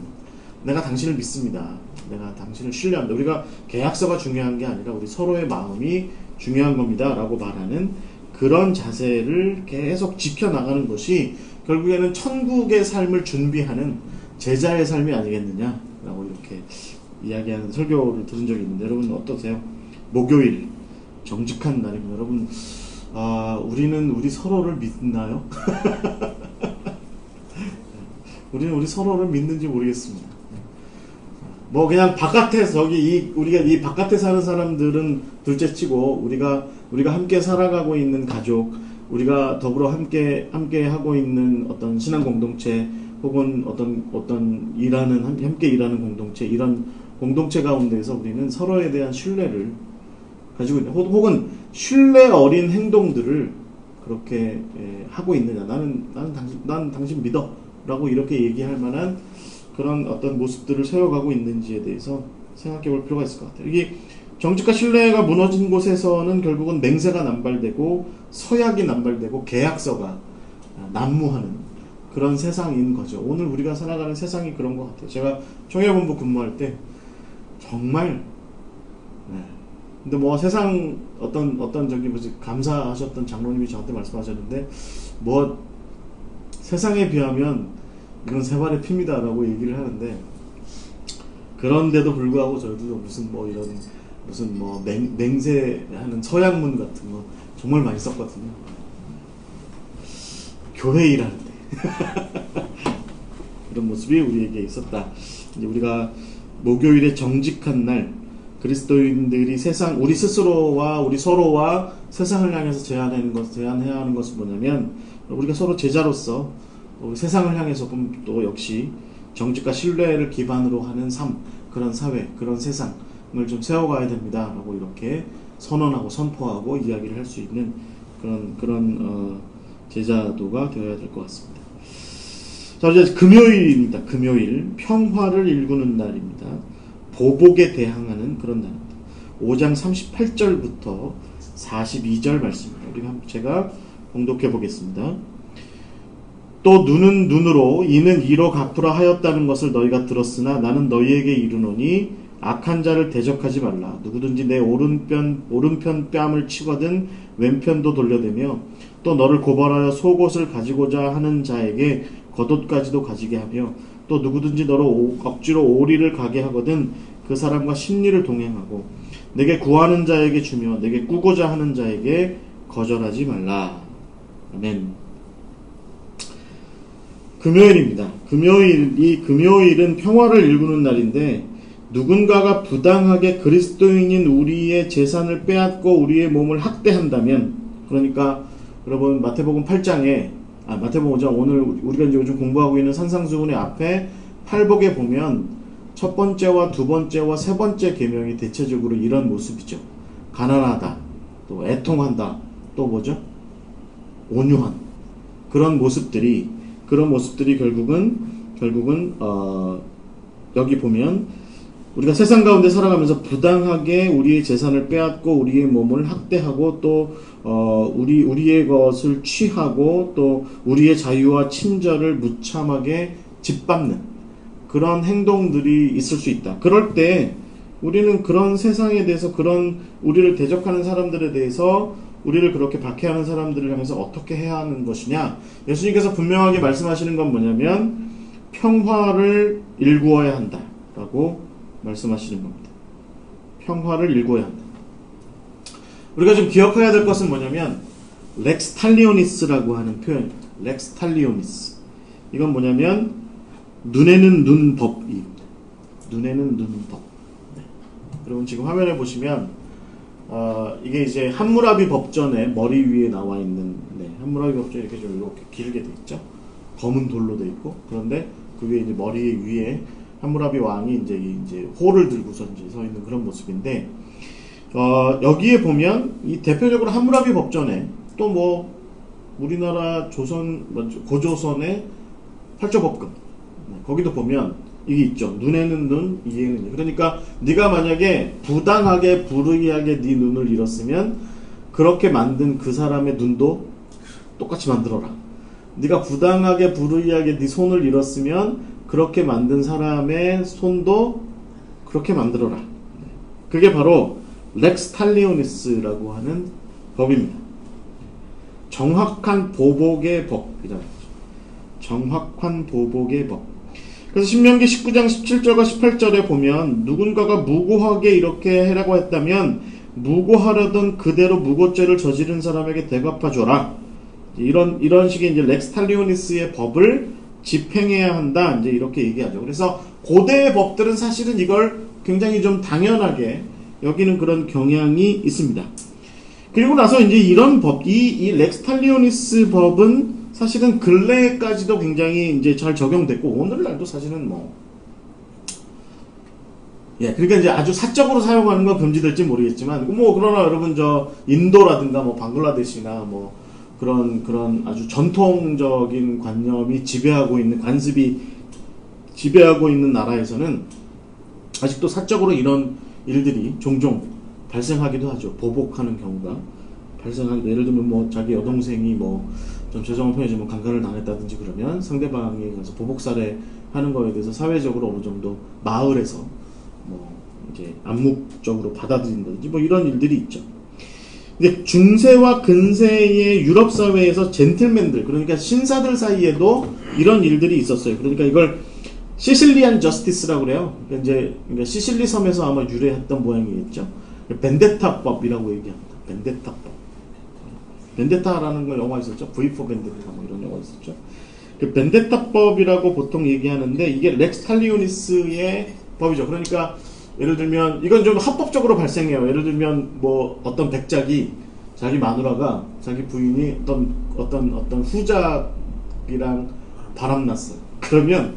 내가 당신을 믿습니다. 내가 당신을 신뢰합니다. 우리가 계약서가 중요한 게 아니라 우리 서로의 마음이 중요한 겁니다. 라고 말하는 그런 자세를 계속 지켜나가는 것이 결국에는 천국의 삶을 준비하는 제자의 삶이 아니겠느냐라고 이렇게 이야기하는 설교를 들은 적이 있는데 여러분 어떠세요? 목요일 정직한 날입니다. 여러분 우리는 우리 서로를 믿나요? 우리는 우리 서로를 믿는지 모르겠습니다. 뭐 그냥 바깥에서 우리가 이 바깥에 사는 사람들은 둘째치고 우리가 함께 살아가고 있는 가족, 우리가 더불어 함께 하고 있는 어떤 신앙 공동체 혹은 어떤 함께 일하는 공동체, 이런 공동체 가운데에서 우리는 서로에 대한 신뢰를 가지고 있는, 혹은 신뢰 어린 행동들을 그렇게 하고 있느냐, 나는 당신 믿어라고 이렇게 얘기할 만한 그런 어떤 모습들을 세워가고 있는지에 대해서 생각해 볼 필요가 있을 것 같아요. 이게 정직과 신뢰가 무너진 곳에서는 결국은 맹세가 남발되고 서약이 남발되고 계약서가 난무하는 그런 세상인 거죠. 오늘 우리가 살아가는 세상이 그런 것 같아요. 제가 총회본부 근무할 때 정말 근데 뭐 세상 어떤 감사하셨던 장로님이 저한테 말씀하셨는데 뭐 세상에 비하면 이건 세 발의 피입니다라고 얘기를 하는데, 그런데도 불구하고 저희도 무슨 맹세하는 서약문 같은 거 정말 많이 썼거든요. 교회 일하는데 이런 모습이 우리에게 있었다. 이제 우리가 목요일의 정직한 날, 그리스도인들이 우리 스스로와 우리 서로와 세상을 향해서 제안해야 하는 것은 뭐냐면, 우리가 서로 제자로서 세상을 향해서 또 역시 정직과 신뢰를 기반으로 하는 삶, 그런 사회, 그런 세상을 좀 세워가야 됩니다 라고 이렇게 선언하고 선포하고 이야기를 할 수 있는 그런 제자도가 되어야 될 것 같습니다. 자, 이제 금요일입니다. 금요일, 평화를 일구는 날입니다. 보복에 대항하는 그런 날입니다. 5장 38절부터 42절 말씀입니다. 제가 봉독해 보겠습니다. 또 눈은 눈으로 이는 이로 갚으라 하였다는 것을 너희가 들었으나 나는 너희에게 이르노니 악한 자를 대적하지 말라. 누구든지 내 오른편 뺨을 치거든 왼편도 돌려대며 또 너를 고발하여 속옷을 가지고자 하는 자에게 겉옷까지도 가지게 하며 또 누구든지 너를 억지로 오리를 가게 하거든 그 사람과 심리를 동행하고 내게 구하는 자에게 주며 내게 꾸고자 하는 자에게 거절하지 말라. 아멘. 금요일입니다. 금요일은 평화를 일구는 날인데, 누군가가 부당하게 그리스도인인 우리의 재산을 빼앗고 우리의 몸을 학대한다면, 그러니까 여러분 마태복음 8장에 마태복음 5장, 오늘 우리가 이제 요즘 공부하고 있는 산상수훈의 앞에 팔복에 보면 첫 번째와 두 번째와 세 번째 계명이 대체적으로 이런 모습이죠. 가난하다, 또 애통한다, 또 뭐죠? 온유한 그런 모습들이 결국은 여기 보면 우리가 세상 가운데 살아가면서 부당하게 우리의 재산을 빼앗고 우리의 몸을 학대하고 또 우리의 것을 취하고 또 우리의 자유와 친절을 무참하게 짓밟는 그런 행동들이 있을 수 있다. 그럴 때 우리는 그런 세상에 대해서, 그런 우리를 대적하는 사람들에 대해서, 우리를 그렇게 박해하는 사람들을 향해서 어떻게 해야 하는 것이냐? 예수님께서 분명하게 말씀하시는 건 뭐냐면 평화를 일구어야 한다라고 말씀하시는 겁니다. 평화를 일구어야 한다. 우리가 좀 기억해야 될 것은 뭐냐면 렉스 탈리오니스라고 하는 표현입니다. 렉스 탈리오니스. 이건 뭐냐면 눈에는 눈법입니다. 눈에는 눈법. 네. 여러분 지금 화면에 보시면 이게 이제 함무라비 법전의 머리 위에 나와 있는, 함무라비 법전 이렇게 길게 돼 있죠. 검은 돌로 돼 있고, 그런데 그 위에 이제 머리 위에 함무라비 왕이 이제 호를 들고서 이제 서 있는 그런 모습인데, 여기에 보면 이 대표적으로 함무라비 법전에 또 뭐 우리나라 고조선의 팔조법금, 거기도 보면 이게 있죠. 눈에는 눈, 이에는 이. 그러니까 네가 만약에 부당하게 불의하게 네 눈을 잃었으면 그렇게 만든 그 사람의 눈도 똑같이 만들어라. 네가 부당하게 불의하게 네 손을 잃었으면 그렇게 만든 사람의 손도 그렇게 만들어라. 그게 바로 렉스 탈리오니스라고 하는 법입니다. 정확한 보복의 법이다. 정확한 보복의 법. 그래서 신명기 19장 17절과 18절에 보면 누군가가 무고하게 이렇게 해라고 했다면 무고하려던 그대로 무고죄를 저지른 사람에게 대갚아 줘라. 이런 식의 이제 렉스 탈리오니스의 법을 집행해야 한다. 이제 이렇게 얘기하죠. 그래서 고대의 법들은 사실은 이걸 굉장히 좀 당연하게 여기는 그런 경향이 있습니다. 그리고 나서 이제 이런 법, 이 렉스 탈리오니스 법은 사실은 근래까지도 굉장히 이제 잘 적용됐고, 오늘날도 사실은 그러니까 이제 아주 사적으로 사용하는 건 금지될지 모르겠지만, 그러나 여러분 인도라든가 방글라데시나 그런 아주 전통적인 관념이 지배하고 있는, 관습이 지배하고 있는 나라에서는 아직도 사적으로 이런 일들이 종종 발생하기도 하죠. 보복하는 경우가 발생하기도, 예를 들면 자기 여동생이 좀 죄송한 표현이지만 강간을 당했다든지 그러면 상대방이 가서 보복 살해하는 거에 대해서 사회적으로 어느 정도 마을에서 이제 암묵적으로 받아들인다든지 이런 일들이 있죠. 근데 중세와 근세의 유럽 사회에서 젠틀맨들, 그러니까 신사들 사이에도 이런 일들이 있었어요. 그러니까 이걸 시실리안 저스티스라고 그래요. 그러니까 시실리 섬에서 아마 유래했던 모양이겠죠. 벤데타법이라고 얘기합니다. 벤데타법. 벤데타라는 거 영화 있었죠. V for 벤데타 이런 영화 있었죠. 그 벤데타법이라고 보통 얘기하는데 이게 렉스 탈리오니스의 법이죠. 그러니까 예를 들면 이건 좀 합법적으로 발생해요. 예를 들면 어떤 백작이 자기 마누라가 자기 부인이 어떤 후작이랑 바람났어요. 그러면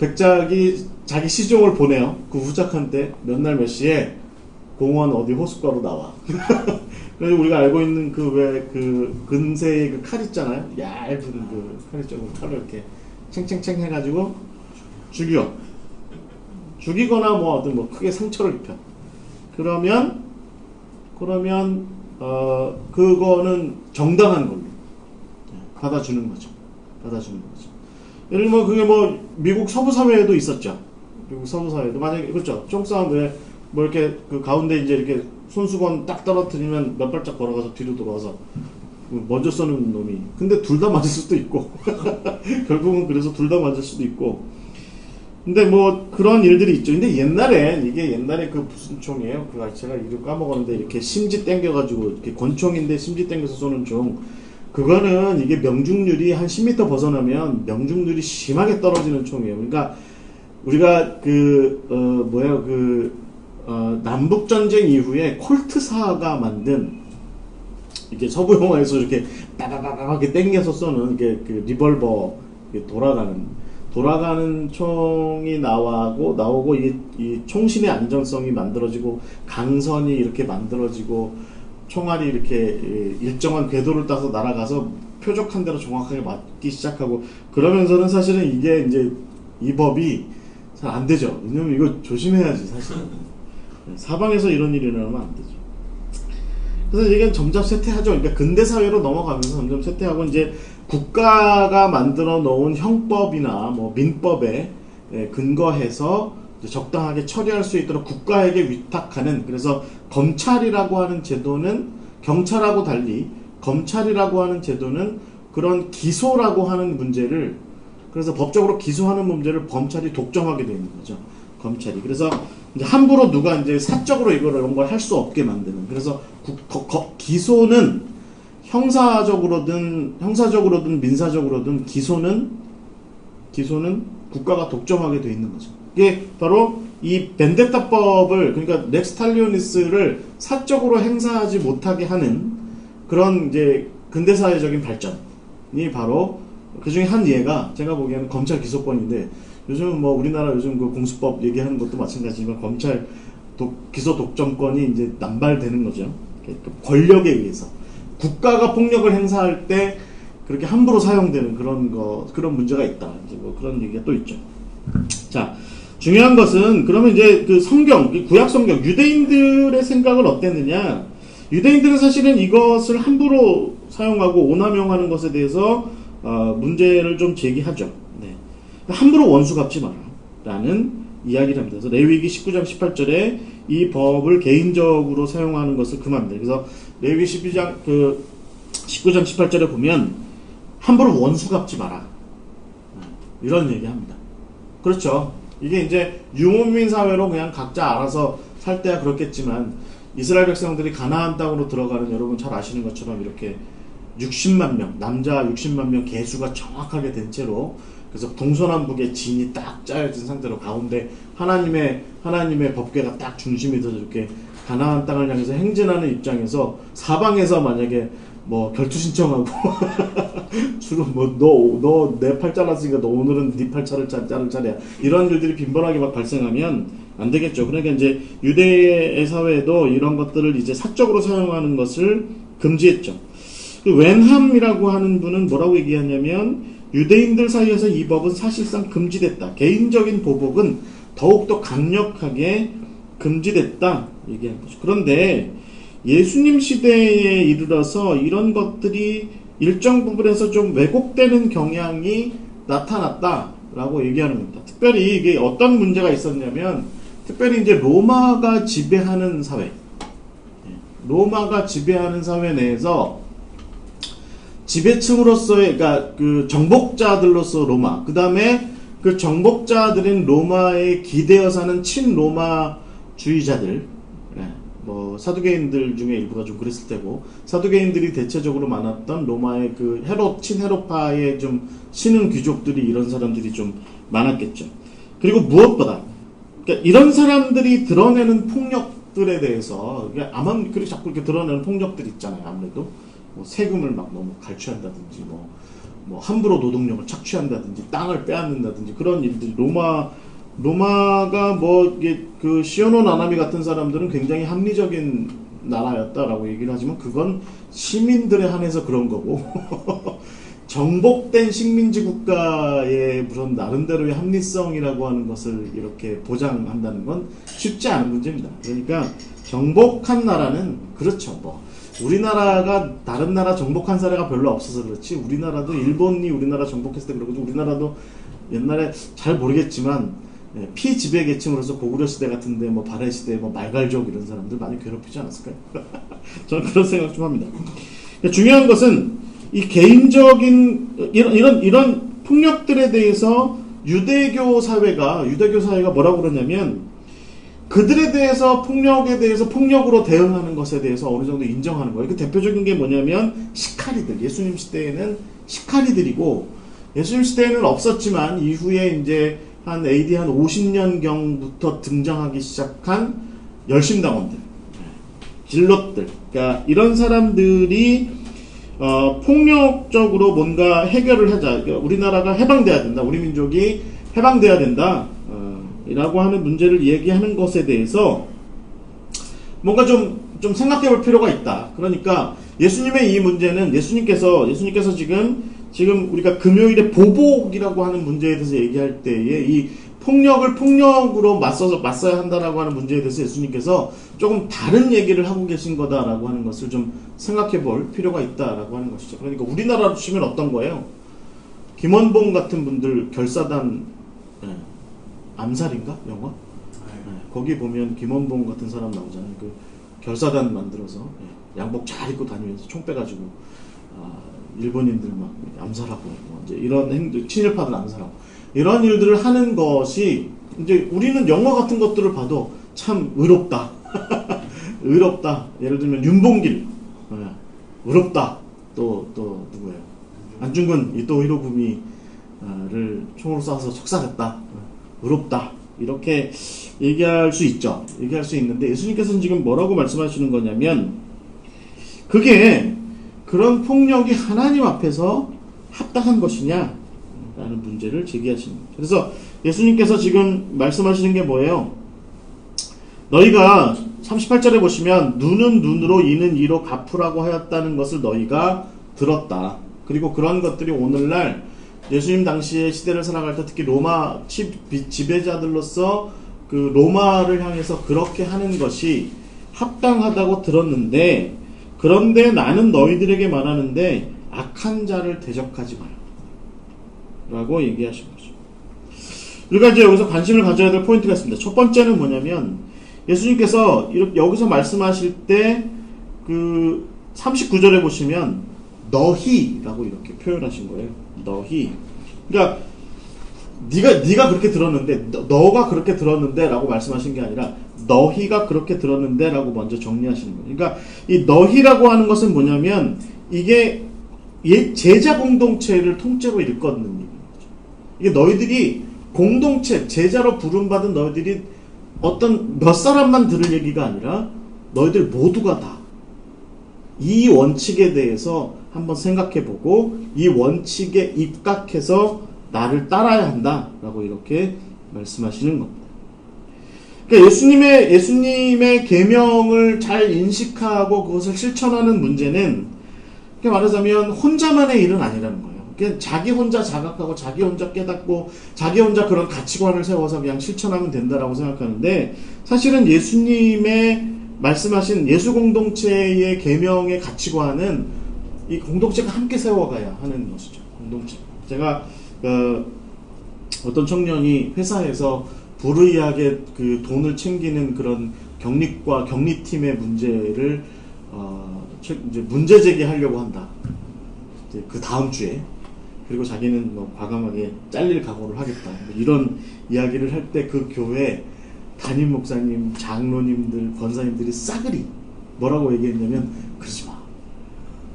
백작이 자기 시종을 보내요. 그 후작한테 몇 날 몇 시에 공원 어디 호숫가로 나와. 그래서 우리가 알고 있는 근세의 그 칼 있잖아요. 얇은 그 칼 있죠. 그 칼을 이렇게 챙챙챙 해가지고 죽이거나 어떤 크게 상처를 입혀. 그러면 그거는 정당한 걸로 받아주는 거죠. 예를 들면 그게 미국 서부 사회에도 있었죠. 미국 서부 사회도 만약에 그렇죠. 총싸움 이렇게 그 가운데 이제 이렇게 손수건 딱 떨어뜨리면 몇 발짝 걸어가서 뒤로 돌아와서 먼저 쏘는 놈이. 근데 둘 다 맞을 수도 있고 결국은 그래서 둘 다 맞을 수도 있고. 근데 그런 일들이 있죠. 근데 옛날에 그 무슨 총이에요? 제가 이름 까먹었는데 이렇게 심지 땡겨가지고 이렇게 권총인데 심지 땡겨서 쏘는 총. 그거는 이게 명중률이 한 10m 벗어나면 명중률이 심하게 떨어지는 총이에요. 그러니까 우리가 남북전쟁 이후에 콜트사가 만든 이렇게 서부 영화에서 이렇게 따다다다 이렇게 땡겨서 쏘는 그 리볼버 돌아가는 총이 나오고 이 총신의 안정성이 만들어지고 강선이 이렇게 만들어지고 총알이 이렇게 일정한 궤도를 따서 날아가서 표적한 대로 정확하게 맞기 시작하고 그러면서는 사실은 이게 이제 이 법이 잘 안 되죠. 왜냐면 이거 조심해야지 사실은. 사방에서 이런 일이 일어나면 안 되죠. 그래서 이게 점점 쇠퇴하죠. 그러니까 근대 사회로 넘어가면서 점점 쇠퇴하고 이제 국가가 만들어 놓은 형법이나 민법에 근거해서 적당하게 처리할 수 있도록 국가에게 위탁하는, 그래서 검찰이라고 하는 제도는 경찰하고 달리 검찰이라고 하는 제도는 그런 기소라고 하는 문제를, 그래서 법적으로 기소하는 문제를 검찰이 독점하게 되는 거죠. 검찰이. 그래서 이제 함부로 누가 이제 사적으로 이런 걸 할 수 없게 만드는. 그래서 기소는 형사적으로든 민사적으로든 기소는 국가가 독점하게 돼 있는 거죠. 이게 바로 이 벤데타법을, 그러니까 렉스 탈리오니스를 사적으로 행사하지 못하게 하는 그런 이제 근대사회적인 발전이 바로 그 중에 한 예가 제가 보기에는 검찰 기소권인데, 요즘 우리나라 요즘 그 공수법 얘기하는 것도 마찬가지지만 검찰 기소 독점권이 이제 남발되는 거죠. 권력에 의해서 국가가 폭력을 행사할 때 그렇게 함부로 사용되는 그런 문제가 있다. 이제 그런 얘기가 또 있죠. 자, 중요한 것은 그러면 이제 그 성경, 구약 성경, 유대인들의 생각은 어땠느냐? 유대인들은 사실은 이것을 함부로 사용하고 오남용하는 것에 대해서 문제를 좀 제기하죠. 네. 함부로 원수 갚지 마라 라는 이야기를 합니다. 그래서 레위기 19장 18절에 이 법을 개인적으로 사용하는 것을 금합니다. 그래서 레위기 19장 18절에 보면 함부로 원수 갚지 마라 이런 얘기합니다. 그렇죠. 이게 이제 유목민 사회로 그냥 각자 알아서 살 때야 그렇겠지만 이스라엘 백성들이 가나안 땅으로 들어가는, 여러분 잘 아시는 것처럼 이렇게 60만 명, 남자 60만 명 개수가 정확하게 된 채로, 그래서 동서남북의 진이 딱 짜여진 상태로 가운데 하나님의 법궤가 딱 중심이 돼서 이렇게 가나안 땅을 향해서 행진하는 입장에서, 사방에서 만약에 뭐 결투 신청하고 주로 뭐 너 내 팔 잘랐으니까 너 오늘은 네 팔자를 자를 차례야, 이런 일들이 빈번하게 막 발생하면 안 되겠죠. 그러니까 이제 유대의 사회에도 이런 것들을 이제 사적으로 사용하는 것을 금지했죠. 웬함이라고 하는 분은 뭐라고 얘기하냐면, 유대인들 사이에서 이 법은 사실상 금지됐다. 개인적인 보복은 더욱더 강력하게 금지됐다 얘기하는 거죠. 그런데 예수님 시대에 이르러서 이런 것들이 일정 부분에서 좀 왜곡되는 경향이 나타났다라고 얘기하는 겁니다. 특별히 이게 어떤 문제가 있었냐면, 특별히 이제 로마가 지배하는 사회, 로마가 지배하는 사회 내에서 지배층으로서의, 그러니까 그 정복자들로서 로마, 그 다음에 그 정복자들인 로마에 기대어 사는 친로마주의자들, 뭐 사두개인들 중에 일부가 좀 그랬을 테고, 사두개인들이 대체적으로 많았던 로마의 그 친헤롯파의 좀 신흥 귀족들이, 이런 사람들이 좀 많았겠죠. 그리고 무엇보다 그러니까 이런 사람들이 드러내는 폭력들에 대해서, 그러니까 그리고 자꾸 이렇게 드러내는 폭력들 있잖아요. 아무래도 뭐 세금을 막 너무 갈취한다든지, 뭐 함부로 노동력을 착취한다든지, 땅을 빼앗는다든지, 그런 일들이 로마가 뭐 이게 그 시오노 나나미 같은 사람들은 굉장히 합리적인 나라였다라고 얘기를 하지만, 그건 시민들에 한해서 그런 거고 정복된 식민지 국가의 무슨 나름대로의 합리성이라고 하는 것을 이렇게 보장한다는 건 쉽지 않은 문제입니다. 그러니까 정복한 나라는, 그렇죠, 뭐 우리나라가 다른 나라 정복한 사례가 별로 없어서 그렇지, 우리나라도 일본이 우리나라 정복했을 때 그러고, 우리나라도 옛날에 잘 모르겠지만 피지배 계층으로서 고구려 시대 같은데, 뭐 발해 시대, 뭐 말갈족 이런 사람들 많이 괴롭히지 않았을까요? 저는 그런 생각 좀 합니다. 중요한 것은 이 개인적인 이런 폭력들에 대해서 유대교 사회가 뭐라고 그러냐면, 그들에 대해서 폭력에 대해서 폭력으로 대응하는 것에 대해서 어느 정도 인정하는 거예요. 그 대표적인 게 뭐냐면 시카리들. 예수님 시대에는 시카리들이고, 예수님 시대에는 없었지만 이후에 이제 한 AD 한 50년경부터 등장하기 시작한 열심당원들, 질럿들, 그러니까 이런 사람들이 폭력적으로 뭔가 해결을 하자, 그러니까 우리나라가 해방돼야 된다, 우리 민족이 해방돼야 된다, 이라고 하는 문제를 얘기하는 것에 대해서 뭔가 좀 생각해 볼 필요가 있다. 그러니까 예수님의 이 문제는, 예수님께서 지금 우리가 금요일에 보복이라고 하는 문제에 대해서 얘기할 때에 이 폭력을 폭력으로 맞서야 한다라고 하는 문제에 대해서 예수님께서 조금 다른 얘기를 하고 계신 거다라고 하는 것을 좀 생각해 볼 필요가 있다라고 하는 것이죠. 그러니까 우리나라로 치면 어떤 거예요? 김원봉 같은 분들 결사단, 암살인가? 영화? 거기 보면 김원봉 같은 사람 나오잖아요. 그 결사단 만들어서 양복 잘 입고 다니면서 총 빼가지고 일본인들 막 암살하고, 뭐 이제 이런 행동, 친일파들 암살하고, 이런 일들을 하는 것이, 이제 우리는 영화 같은 것들을 봐도 참 의롭다. 의롭다. 예를 들면 윤봉길, 의롭다. 또 누구예요? 안중근 이또 히로부미를 총으로 쏴서 척살했다. 의롭다. 이렇게 얘기할 수 있죠. 얘기할 수 있는데, 예수님께서는 지금 뭐라고 말씀하시는 거냐면, 그게 그런 폭력이 하나님 앞에서 합당한 것이냐 라는 문제를 제기하시는 거죠. 그래서 예수님께서 지금 말씀하시는 게 뭐예요? 너희가 38절에 보시면 눈은 눈으로 이는 이로 갚으라고 하였다는 것을 너희가 들었다. 그리고 그런 것들이 오늘날 예수님 당시의 시대를 살아갈 때 특히 로마 지배자들로서 그 로마를 향해서 그렇게 하는 것이 합당하다고 들었는데, 그런데 나는 너희들에게 말하는데 악한 자를 대적하지 마라 라고 얘기하신 거죠. 우리가 이제 여기서 관심을 가져야 될 포인트가 있습니다. 첫 번째는 뭐냐면, 예수님께서 여기서 말씀하실 때 그 39절에 보시면 너희라고 이렇게 표현하신 거예요. 너희. 그러니까 네가 그렇게 들었는데 너가 그렇게 들었는데라고 말씀하신 게 아니라 너희가 그렇게 들었는데라고 먼저 정리하시는 거예요. 그러니까 이 너희라고 하는 것은 뭐냐면 이게 제자 공동체를 통째로 일컫는 얘기인 거죠. 이게 너희들이 공동체 제자로 부름받은 너희들이 어떤 몇 사람만 들을 얘기가 아니라 너희들 모두가 다 이 원칙에 대해서 한번 생각해보고 이 원칙에 입각해서 나를 따라야 한다라고 이렇게 말씀하시는 겁니다. 그러니까 예수님의 계명을 잘 인식하고 그것을 실천하는 문제는 그렇게 말하자면 혼자만의 일은 아니라는 거예요. 그냥 자기 혼자 자각하고 자기 혼자 깨닫고 자기 혼자 그런 가치관을 세워서 그냥 실천하면 된다라고 생각하는데 사실은 예수님의 말씀하신 예수 공동체의 계명의 가치관은 이 공동체가 함께 세워가야 하는 것이죠. 공동체. 제가 어떤 청년이 회사에서 불의하게 그 돈을 챙기는 그런 경리과 경리팀의 문제를 이제 문제 제기하려고 한다. 이제 그 다음 주에 그리고 자기는 뭐 과감하게 잘릴 각오를 하겠다. 뭐 이런 이야기를 할 때 그 교회 담임 목사님, 장로님들, 권사님들이 싸그리 뭐라고 얘기했냐면 그러지 마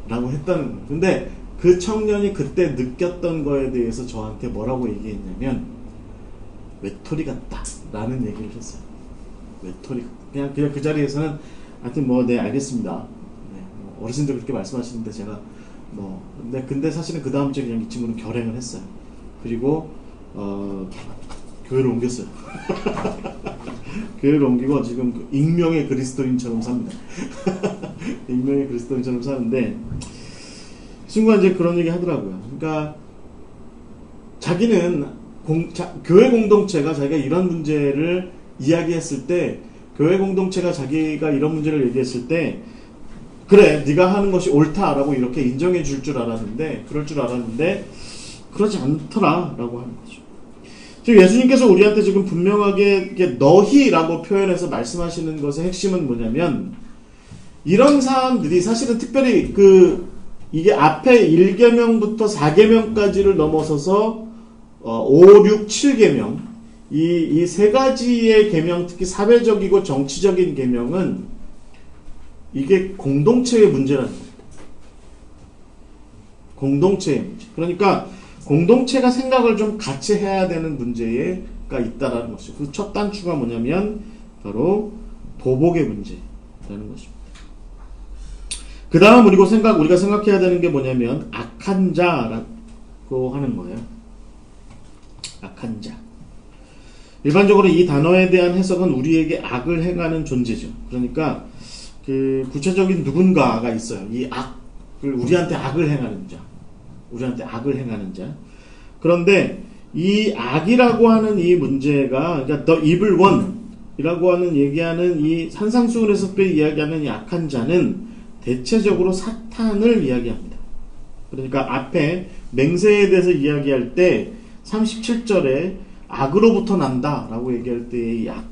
라고 했다는 거예요. 근데 그 청년이 그때 느꼈던 거에 대해서 저한테 뭐라고 얘기했냐면 외톨이 같다 라는 얘기를 했어요. 외톨이 그냥 그 자리에서는 하여튼 뭐 네 알겠습니다. 네, 뭐 어르신들 그렇게 말씀하시는데 제가 뭐 근데 사실은 그 다음 주에 그냥 이 친구는 결행을 했어요. 그리고 교회를 옮겼어요. 교회를 옮기고 지금 익명의 그리스도인처럼 삽니다. 익명의 그리스도인처럼 사는데 친구가 이제 그런 얘기 하더라고요. 그러니까 자기는 교회 공동체가 자기가 이런 문제를 이야기했을 때 교회 공동체가 자기가 이런 문제를 얘기했을 때 그래 네가 하는 것이 옳다라고 이렇게 인정해 줄 줄 알았는데 그럴 줄 알았는데 그러지 않더라라고 하는 거죠. 지금 예수님께서 우리한테 지금 분명하게 너희라고 표현해서 말씀하시는 것의 핵심은 뭐냐면 이런 사람들이 사실은 특별히 이게 앞에 1계명부터 4계명까지를 넘어서서 5, 6, 7계명 이 세 가지의 계명 특히 사회적이고 정치적인 계명은 이게 공동체의 문제라는 겁니다. 공동체의 문제. 그러니까 공동체가 생각을 좀 같이 해야 되는 문제가 있다라는 것이죠. 그 첫 단추가 뭐냐면 바로 보복의 문제라는 것입니다. 그 다음 우리가 생각해야 되는 게 뭐냐면 악한 자라고 하는 거예요. 악한 자. 일반적으로 이 단어에 대한 해석은 우리에게 악을 행하는 존재죠. 그러니까 그 구체적인 누군가가 있어요. 이 악을 우리한테 악을 행하는 자. 우리한테 악을 행하는 자. 그런데 이 악이라고 하는 이 문제가 그러니까 the evil one이라고 하는 얘기하는 이 산상수훈에서 이야기하는 이 악한 자는 대체적으로 사탄을 이야기합니다. 그러니까 앞에 맹세에 대해서 이야기할 때 37절에 악으로부터 난다 라고 얘기할 때의 이 악,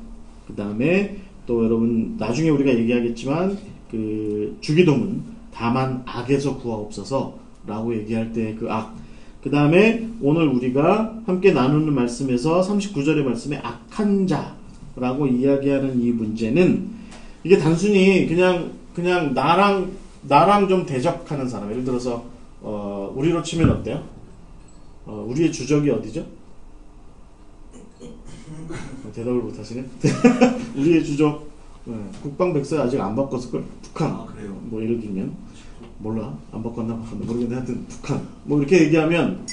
그 다음에 또 여러분 나중에 우리가 얘기하겠지만 그 주기도문 다만 악에서 구하옵소서 라고 얘기할 때 그 악, 그 다음에 오늘 우리가 함께 나누는 말씀에서 39절의 말씀에 악한 자라고 이야기하는 이 문제는 이게 단순히 그냥 나랑 좀 대적하는 사람, 예를 들어서 우리로 치면 어때요? 우리의 주적이 어디죠? 대답을 못하시네. 우리의 주적 국방백서 아직 안 바꿨을걸? 북한. 그래요? 뭐 예를 들면 몰라, 안 바꿨나 모르겠는데 하여튼 북한 뭐 이렇게 얘기하면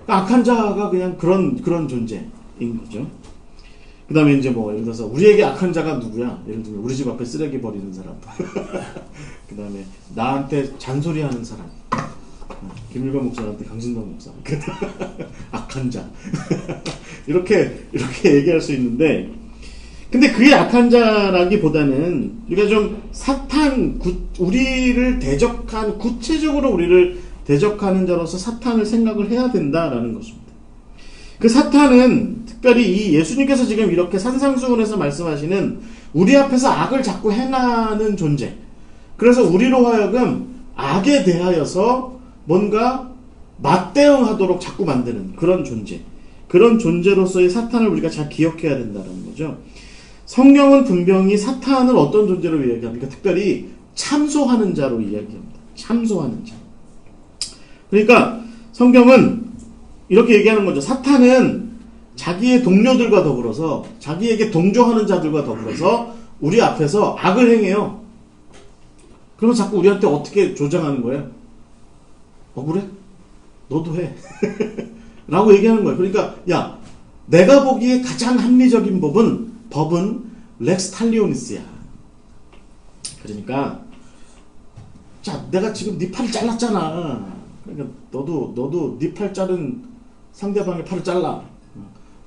악한 자가 그냥 그런 존재인 거죠. 그 다음에 이제 뭐 예를 들어서 우리에게 악한 자가 누구야? 예를 들면 우리 집 앞에 쓰레기 버리는 사람. 그 다음에 나한테 잔소리하는 사람. 김일관 목사한테 강진동 목사. 악한 자. 이렇게 얘기할 수 있는데, 근데 그게 악한 자라기보다는 우리가 좀 우리를 대적한, 구체적으로 우리를 대적하는 자로서 사탄을 생각을 해야 된다라는 것입니다. 그 사탄은 특별히 이 예수님께서 지금 이렇게 산상수훈에서 말씀하시는 우리 앞에서 악을 자꾸 행하는 존재. 그래서 우리로 하여금 악에 대하여서 뭔가 맞대응하도록 자꾸 만드는 그런 존재. 그런 존재로서의 사탄을 우리가 잘 기억해야 된다는 거죠. 성경은 분명히 사탄을 어떤 존재로 이야기합니까? 특별히 참소하는 자로 이야기합니다. 참소하는 자. 그러니까 성경은 이렇게 얘기하는 거죠. 사탄은 자기의 동료들과 더불어서, 자기에게 동조하는 자들과 더불어서 우리 앞에서 악을 행해요. 그러면 자꾸 우리한테 어떻게 조장하는 거예요? 그래? 너도 해. 라고 얘기하는 거예요. 그러니까 야, 내가 보기에 가장 합리적인 법은 렉스 탈리오니스야. 그러니까 자, 내가 지금 네 팔을 잘랐잖아. 그러니까 너도 네 팔 자른 상대방의 팔을 잘라.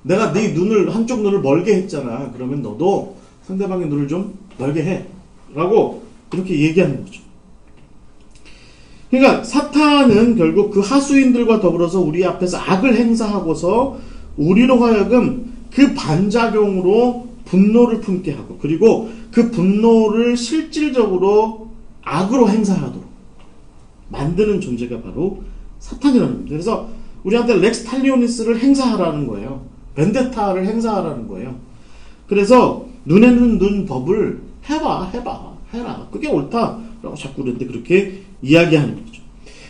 내가 네 눈을, 한쪽 눈을 멀게 했잖아. 그러면 너도 상대방의 눈을 좀 멀게 해. 라고 이렇게 얘기하는 거죠. 그러니까 사탄은 결국 그 하수인들과 더불어서 우리 앞에서 악을 행사하고서 우리로 하여금 그 반작용으로 분노를 품게 하고, 그리고 그 분노를 실질적으로 악으로 행사하도록 만드는 존재가 바로 사탄이라는 겁니다. 그래서 우리한테 렉스 탈리오니스를 행사하라는 거예요. 벤데타를 행사하라는 거예요. 그래서 눈에는 눈 법을 해라. 그게 옳다라고 자꾸 우리한테 그렇게 이야기하는 거죠.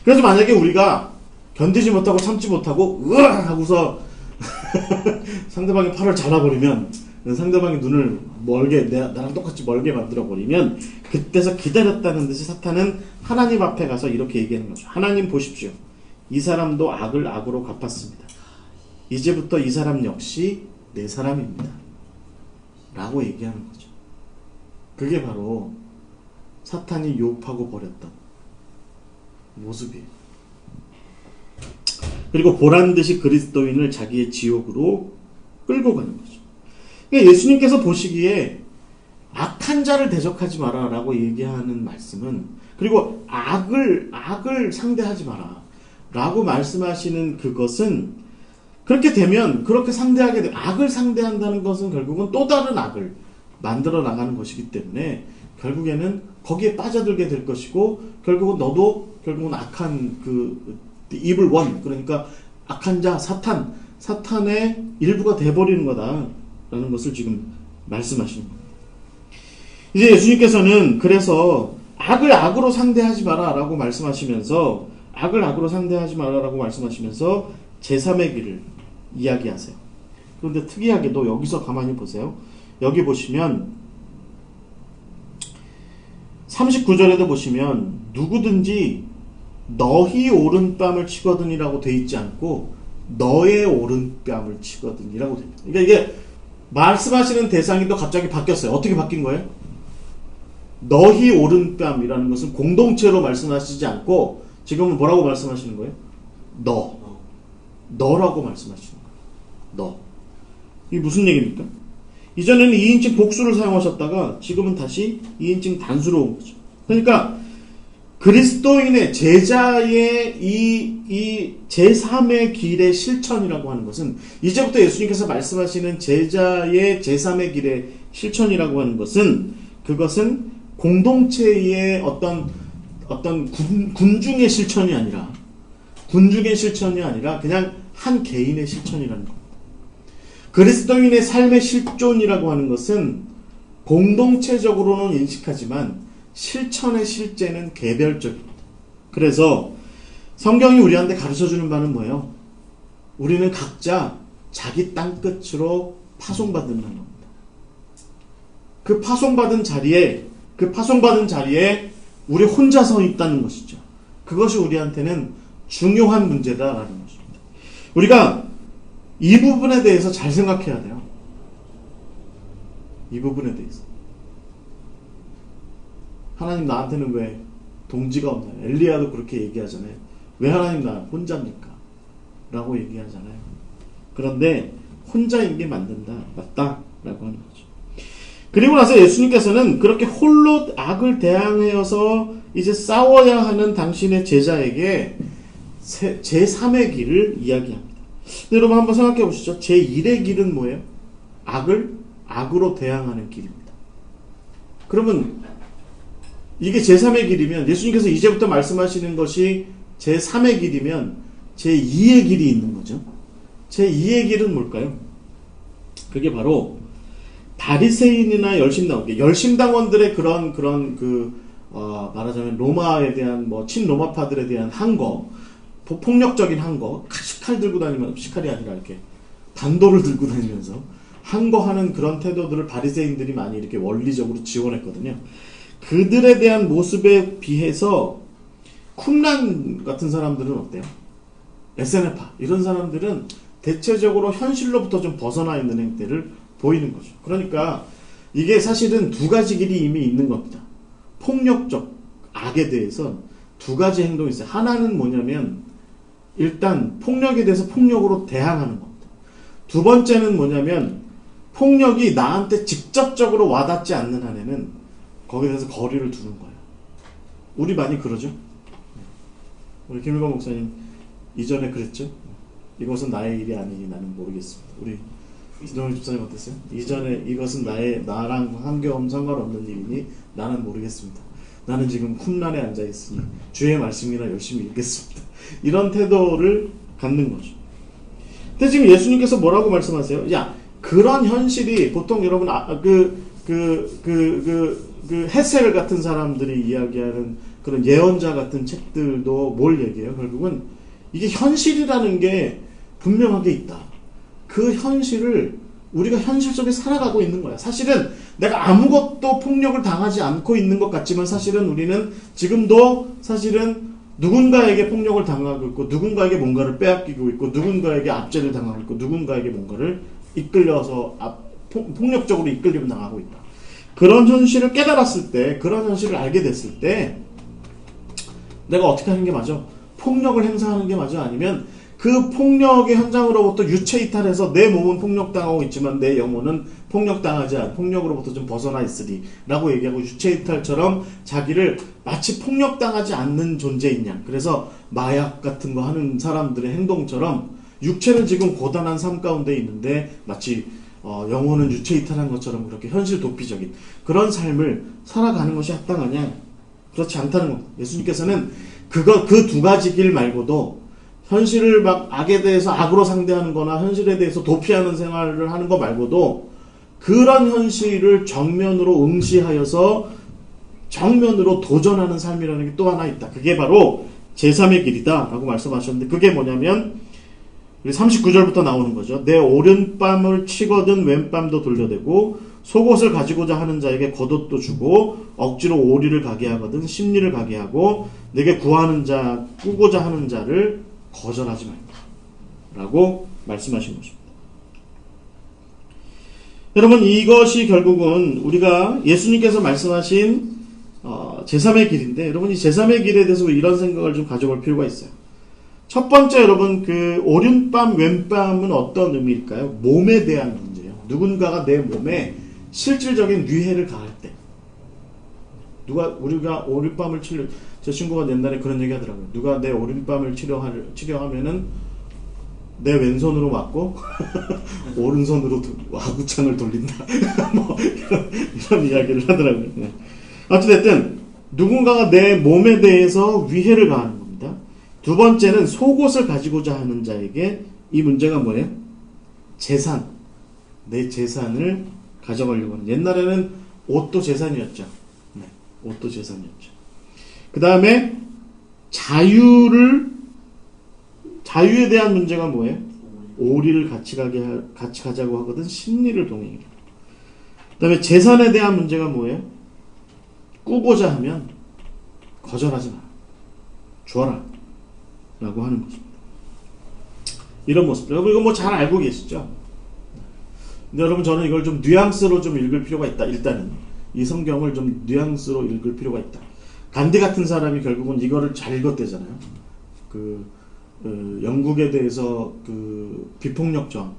그래서 만약에 우리가 견디지 못하고 참지 못하고 으아 하고서 상대방의 팔을 잘라버리면, 상대방의 눈을 멀게, 나랑 똑같이 멀게 만들어버리면, 그때서 기다렸다는 듯이 사탄은 하나님 앞에 가서 이렇게 얘기하는 거죠. 하나님 보십시오. 이 사람도 악을 악으로 갚았습니다. 이제부터 이 사람 역시 내 사람입니다. 라고 얘기하는 거죠. 그게 바로 사탄이 요업하고 버렸던 모습이에요. 그리고 보란듯이 그리스도인을 자기의 지옥으로 끌고 가는 거죠. 그러니까 예수님께서 보시기에 악한 자를 대적하지 마라 라고 얘기하는 말씀은, 그리고 악을 상대하지 마라 라고 말씀하시는 그것은, 그렇게 되면, 그렇게 상대하게 되면, 악을 상대한다는 것은 결국은 또 다른 악을 만들어 나가는 것이기 때문에 결국에는 거기에 빠져들게 될 것이고, 결국은 악한 the evil one, 그러니까 악한 자, 사탄의 일부가 돼버리는 거다라는 것을 지금 말씀하시는 거예요. 이제 예수님께서는 그래서 악을 악으로 상대하지 마라라고 말씀하시면서, 제3의 길을 이야기하세요. 그런데 특이하게도 여기서 가만히 보세요. 여기 보시면 39절에도 보시면 누구든지 너희 오른뺨을 치거든이라고 돼 있지 않고 너의 오른뺨을 치거든이라고 됩니다. 그러니까 이게 말씀하시는 대상이 또 갑자기 바뀌었어요. 어떻게 바뀐 거예요? 너희 오른뺨이라는 것은 공동체로 말씀하시지 않고 지금은 뭐라고 말씀하시는 거예요? 너라고 말씀하시는 거예요. 너. 이게 무슨 얘기입니까? 이전에는 2인칭 복수를 사용하셨다가 지금은 다시 2인칭 단수로 온 거죠. 그러니까 그리스도인의 제자의 이 제3의 길의 실천이라고 하는 것은, 이제부터 예수님께서 말씀하시는 제자의 제3의 길의 실천이라고 하는 것은, 그것은 공동체의 어떤 군중의 실천이 아니라 그냥 한 개인의 실천이라는 겁니다. 그리스도인의 삶의 실존이라고 하는 것은 공동체적으로는 인식하지만 실천의 실제는 개별적입니다. 그래서 성경이 우리한테 가르쳐주는 바는 뭐예요? 우리는 각자 자기 땅끝으로 파송받는 겁니다. 그 파송받은 자리에 우리 혼자 서 있다는 것이죠. 그것이 우리한테는 중요한 문제다라는 것입니다. 우리가 이 부분에 대해서 잘 생각해야 돼요. 이 부분에 대해서. 하나님 나한테는 왜 동지가 없나요? 엘리야도 그렇게 얘기하잖아요. 왜 하나님 나 혼자입니까? 라고 얘기하잖아요. 그런데 혼자인 게 맞다 라고 하는 거죠. 그리고 나서 예수님께서는 그렇게 홀로 악을 대항하여서 이제 싸워야 하는 당신의 제자에게 제3의 길을 이야기합니다. 여러분 한번 생각해 보시죠. 제1의 길은 뭐예요? 악을 악으로 대항하는 길입니다. 그러면 이게 제3의 길이면, 예수님께서 이제부터 말씀하시는 것이 제3의 길이면 제2의 길이 있는 거죠. 제2의 길은 뭘까요? 그게 바로 바리새인이나 열심당원들의 그런 말하자면 로마에 대한 친로마파들에 대한 항거, 폭력적인 항거, 칼 들고 다니면 칼이 아니라 이렇게 단도를 들고 다니면서 항거하는 그런 태도들을 바리새인들이 많이 이렇게 원리적으로 지원했거든요. 그들에 대한 모습에 비해서 쿰란 같은 사람들은 어때요? 에세네파 이런 사람들은 대체적으로 현실로부터 좀 벗어나 있는 행태를 보이는 거죠. 그러니까 이게 사실은 두 가지 길이 이미 있는 겁니다. 폭력적 악에 대해서 두 가지 행동이 있어요. 하나는 뭐냐면 일단 폭력에 대해서 폭력으로 대항하는 겁니다. 두 번째는 뭐냐면 폭력이 나한테 직접적으로 와닿지 않는 한에는 거기에 대해서 거리를 두는 거예요. 우리 많이 그러죠? 우리 김일건 목사님 이전에 그랬죠? 이것은 나의 일이 아니니 나는 모르겠습니다. 우리 이동일 집사님 어땠어요? 이전에 이것은 나랑 한겨움 상관없는 일이니 나는 모르겠습니다. 나는 지금 쿰란에 앉아있으니 주의 말씀이나 열심히 읽겠습니다. 이런 태도를 갖는 거죠. 근데 지금 예수님께서 뭐라고 말씀하세요? 야, 그런 현실이 보통 여러분 헤셀 같은 사람들이 이야기하는 그런 예언자 같은 책들도 뭘 얘기해요? 결국은 이게 현실이라는 게 분명하게 있다. 그 현실을 우리가 현실 속에 살아가고 있는 거야. 사실은 내가 아무것도 폭력을 당하지 않고 있는 것 같지만 사실은 우리는 지금도 사실은 누군가에게 폭력을 당하고 있고 누군가에게 뭔가를 빼앗기고 있고 누군가에게 압제를 당하고 있고 누군가에게 뭔가를 이끌려서 폭력적으로 이끌림 당하고 있다. 그런 현실을 깨달았을 때, 그런 현실을 알게 됐을 때 내가 어떻게 하는 게 맞아? 폭력을 행사하는 게 맞아? 아니면 그 폭력의 현장으로부터 유체 이탈해서 내 몸은 폭력당하고 있지만 내 영혼은 폭력으로부터 좀 벗어나 있으리 라고 얘기하고 유체 이탈처럼 자기를 마치 폭력당하지 않는 존재인 양, 그래서 마약 같은 거 하는 사람들의 행동처럼 육체는 지금 고단한 삶 가운데 있는데 마치 영혼은 유체 이탈한 것처럼 그렇게 현실 도피적인 그런 삶을 살아가는 것이 합당하냐? 그렇지 않다는 겁니다. 예수님께서는 그 두 가지 길 말고도 현실을 막 악에 대해서 악으로 상대하는 거나 현실에 대해서 도피하는 생활을 하는 거 말고도 그런 현실을 정면으로 응시하여서 정면으로 도전하는 삶이라는 게 또 하나 있다. 그게 바로 제3의 길이다 라고 말씀하셨는데 그게 뭐냐면 39절부터 나오는 거죠. 내 오른뺨을 치거든 왼뺨도 돌려대고 속옷을 가지고자 하는 자에게 겉옷도 주고 억지로 오리를 가게 하거든 심리를 가게 하고 내게 구하는 자 꾸고자 하는 자를 거절하지 말라 라고 말씀하신 것입니다. 여러분, 이것이 결국은 우리가 예수님께서 말씀하신 제3의 길인데, 여러분 이 제3의 길에 대해서 이런 생각을 좀 가져볼 필요가 있어요. 첫 번째, 여러분, 그 오른뺨 왼뺨은 어떤 의미일까요? 몸에 대한 문제예요. 누군가가 내 몸에 실질적인 위해를 가할 때, 우리가 오른뺨을 제 친구가 옛날에 그런 얘기 하더라고요. 누가 내 오른뺨을 치료하면은 내 왼손으로 맞고 오른손으로 아구창을 돌린다. 뭐 이런 이야기를 하더라고요. 네. 어찌됐든 누군가가 내 몸에 대해서 위해를 가하는 겁니다. 두 번째는 속옷을 가지고자 하는 자에게 이 문제가 뭐예요? 재산. 내 재산을 가져가려고 하는. 옛날에는 옷도 재산이었죠. 네, 옷도 재산이었죠. 그 다음에 자유에 대한 문제가 뭐예요? 오리를 같이 가자고 하거든 심리를 동행해. 그 다음에 재산에 대한 문제가 뭐예요? 꾸고자 하면 거절하지 마라. 주어라. 라고 하는 것입니다. 이런 모습. 여러분 이거 뭐 잘 알고 계시죠? 근데 여러분 저는 이걸 좀 뉘앙스로 좀 읽을 필요가 있다. 일단은 이 성경을 좀 뉘앙스로 읽을 필요가 있다. 간디 같은 사람이 결국은 이거를 잘 읽었대잖아요. 영국에 대해서 비폭력 저항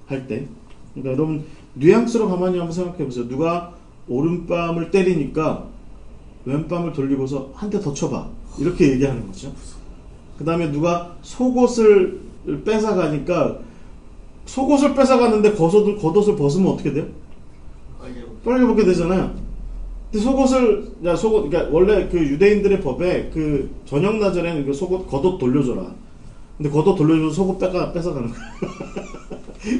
할 때. 그러니까 여러분 뉘앙스로 가만히 한번 생각해 보세요. 누가 오른뺨을 때리니까 왼뺨을 돌리고서 한 대 더 쳐봐. 이렇게 얘기하는 거죠. 그 다음에 누가 속옷을 뺏어가니까 속옷을 뺏어가는데 겉옷을 벗으면 어떻게 돼요? 빨개 벗게 되잖아요. 근데 그러니까 원래 그 유대인들의 법에 그 저녁 나절에는 그 겉옷 돌려줘라. 근데 겉옷 돌려주고 속옷 뺏어가는 거야.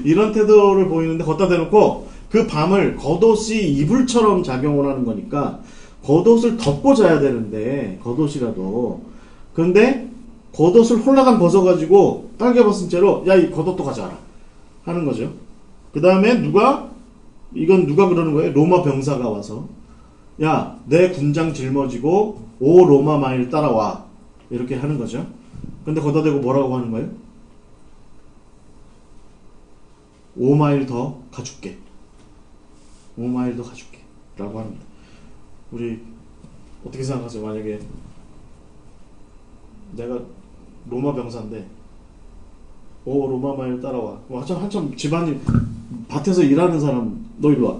이런 태도를 보이는데 걷다 대놓고 그 밤을 겉옷이 이불처럼 작용을 하는 거니까 겉옷을 덮고 자야 되는데 겉옷이라도 그런데 겉옷을 홀라당 벗어가지고 빨개 벗은 채로 야 이 겉옷도 가져와라 하는 거죠. 그 다음에 이건 누가 그러는 거예요? 로마 병사가 와서 야 내 군장 짊어지고 5 로마 마일 따라와 이렇게 하는 거죠. 근데 거기다 대고 뭐라고 하는 거예요? 5마일 더 가줄게. 5마일 더 가줄게. 라고 합니다. 우리 어떻게 생각하세요? 만약에 내가 로마 병사인데 로마 마일 따라와. 한참 집안일 밭에서 일하는 사람 너 이리 와.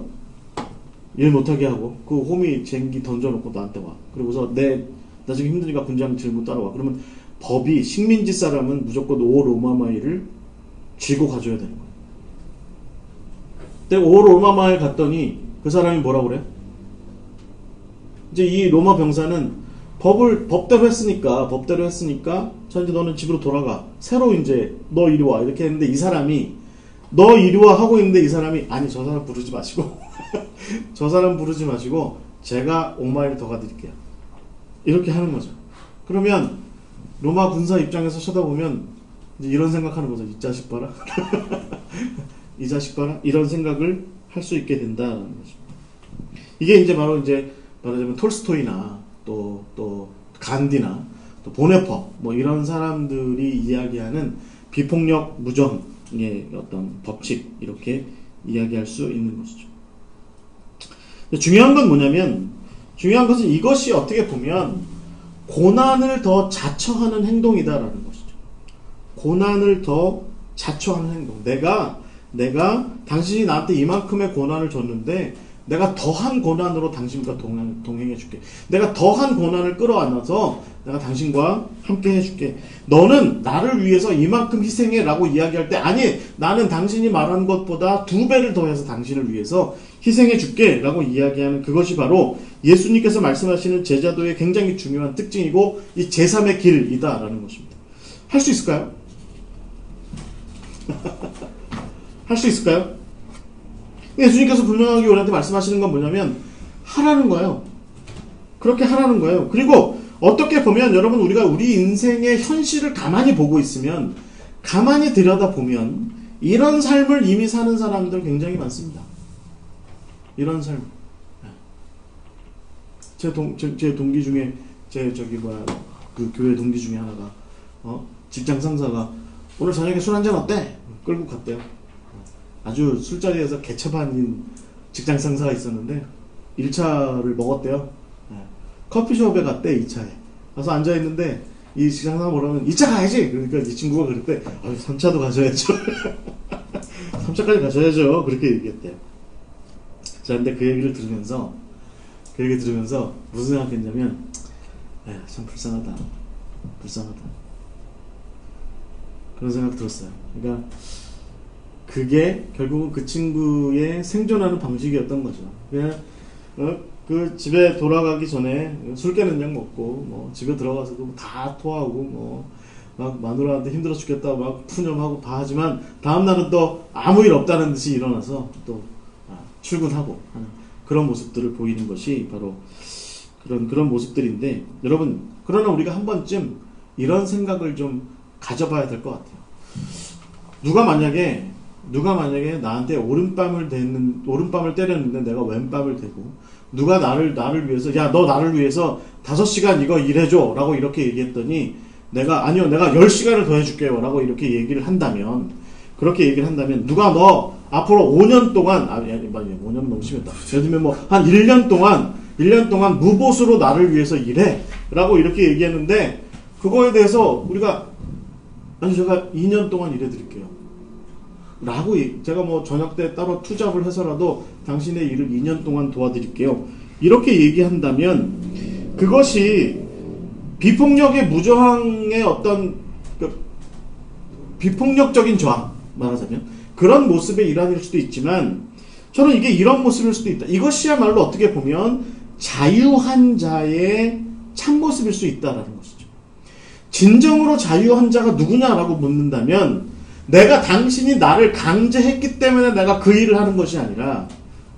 일 못하게 하고 그 호미 쟁기 던져놓고 나한테 와. 그리고서 나 지금 힘드니까 군장 들고 따라와. 그러면 법이 식민지 사람은 무조건 5 로마 마일을 쥐고 가줘야 되는 거예요. 근데 5 로마 마일 갔더니 그 사람이 뭐라고 그래? 이제 이 로마 병사는 법대로 했으니까 자 이제 너는 집으로 돌아가. 새로 이제 너 이리 와 이렇게 했는데 이 사람이 너 이리 와 하고 있는데 이 사람이 아니 저 사람 부르지 마시고 저 사람 부르지 마시고 제가 5마일 더 가드릴게요. 이렇게 하는 거죠. 그러면 로마 군사 입장에서 쳐다보면 이제 이런 생각하는 거죠. 이 자식 봐라. 이 자식 봐라. 이런 생각을 할 수 있게 된다는 거죠. 이게 이제 말하자면 톨스토이나 또 간디나 또 보네퍼 뭐 이런 사람들이 이야기하는 비폭력 무정의 어떤 법칙 이렇게 이야기할 수 있는 것이죠. 중요한 건 뭐냐면 중요한 것은 이것이 어떻게 보면 고난을 더 자처하는 행동이다라는 것이죠. 고난을 더 자처하는 행동. 내가 당신이 나한테 이만큼의 고난을 줬는데 내가 더한 고난으로 당신과 동행해 줄게. 내가 더한 고난을 끌어안아서 내가 당신과 함께 해줄게. 너는 나를 위해서 이만큼 희생해 라고 이야기할 때 아니 나는 당신이 말한 것보다 2배를 더해서 당신을 위해서 희생해 줄게 라고 이야기하는 그것이 바로 예수님께서 말씀하시는 제자도의 굉장히 중요한 특징이고 이 제3의 길이다 라는 것입니다. 할 수 있을까요? 할 수 있을까요? 예수님께서 분명하게 우리한테 말씀하시는 건 뭐냐면 하라는 거예요. 그렇게 하라는 거예요. 그리고 어떻게 보면 여러분 우리가 우리 인생의 현실을 가만히 보고 있으면 가만히 들여다보면 이런 삶을 이미 사는 사람들 굉장히 많습니다. 이런 삶. 제 동기 중에 그 교회 동기 중에 하나가 직장 상사가 오늘 저녁에 술 한잔 어때? 끌고 갔대요. 아주 술자리에서 개차반인 직장 상사가 있었는데 1차를 먹었대요. 커피숍에 갔대. 2차에 가서 앉아있는데 이 직장 상사가 뭐라면 2차 가야지. 그러니까 이 친구가 그랬대. 3차도 가셔야죠. 3차까지 가셔야죠. 그렇게 얘기했대요. 자, 근데 그 얘기를 들으면서 무슨 생각했냐면 참 불쌍하다. 그런 생각 들었어요. 그러니까 그게 결국은 그 친구의 생존하는 방식이었던 거죠. 그냥 그 집에 돌아가기 전에 술 깨는 약 먹고 뭐 집에 들어가서도 다 토하고 막 마누라한테 힘들어 죽겠다고 막 푸념하고 다 하지만 다음 날은 또 아무 일 없다는 듯이 일어나서 또 출근하고 하는 그런 모습들을 보이는 것이 바로 그런 모습들인데 여러분 그러나 우리가 한 번쯤 이런 생각을 좀 가져봐야 될 것 같아요. 누가 만약에 나한테 오른밤을 때렸는데 내가 왼밤을 대고 누가 나를 위해서 야 너 나를 위해서 5시간 이거 일해줘 라고 이렇게 얘기했더니 내가 10시간을 더 해줄게요 라고 이렇게 얘기를 한다면 그렇게 얘기를 한다면 누가 너 앞으로 5년 동안 5년 너무 심했다. 예를 들면 한 1년 동안 무보수로 나를 위해서 일해 라고 이렇게 얘기했는데 그거에 대해서 우리가 제가 2년 동안 일해드릴게요 라고 제가 저녁 때 따로 투잡을 해서라도 당신의 일을 2년 동안 도와드릴게요 이렇게 얘기한다면 그것이 비폭력의 무저항의 어떤 비폭력적인 저항 말하자면 그런 모습의 일환일 수도 있지만 저는 이게 이런 모습일 수도 있다. 이것이야말로 어떻게 보면 자유한 자의 참모습일 수 있다라는 것이죠. 진정으로 자유한 자가 누구냐라고 묻는다면 내가 당신이 나를 강제했기 때문에 내가 그 일을 하는 것이 아니라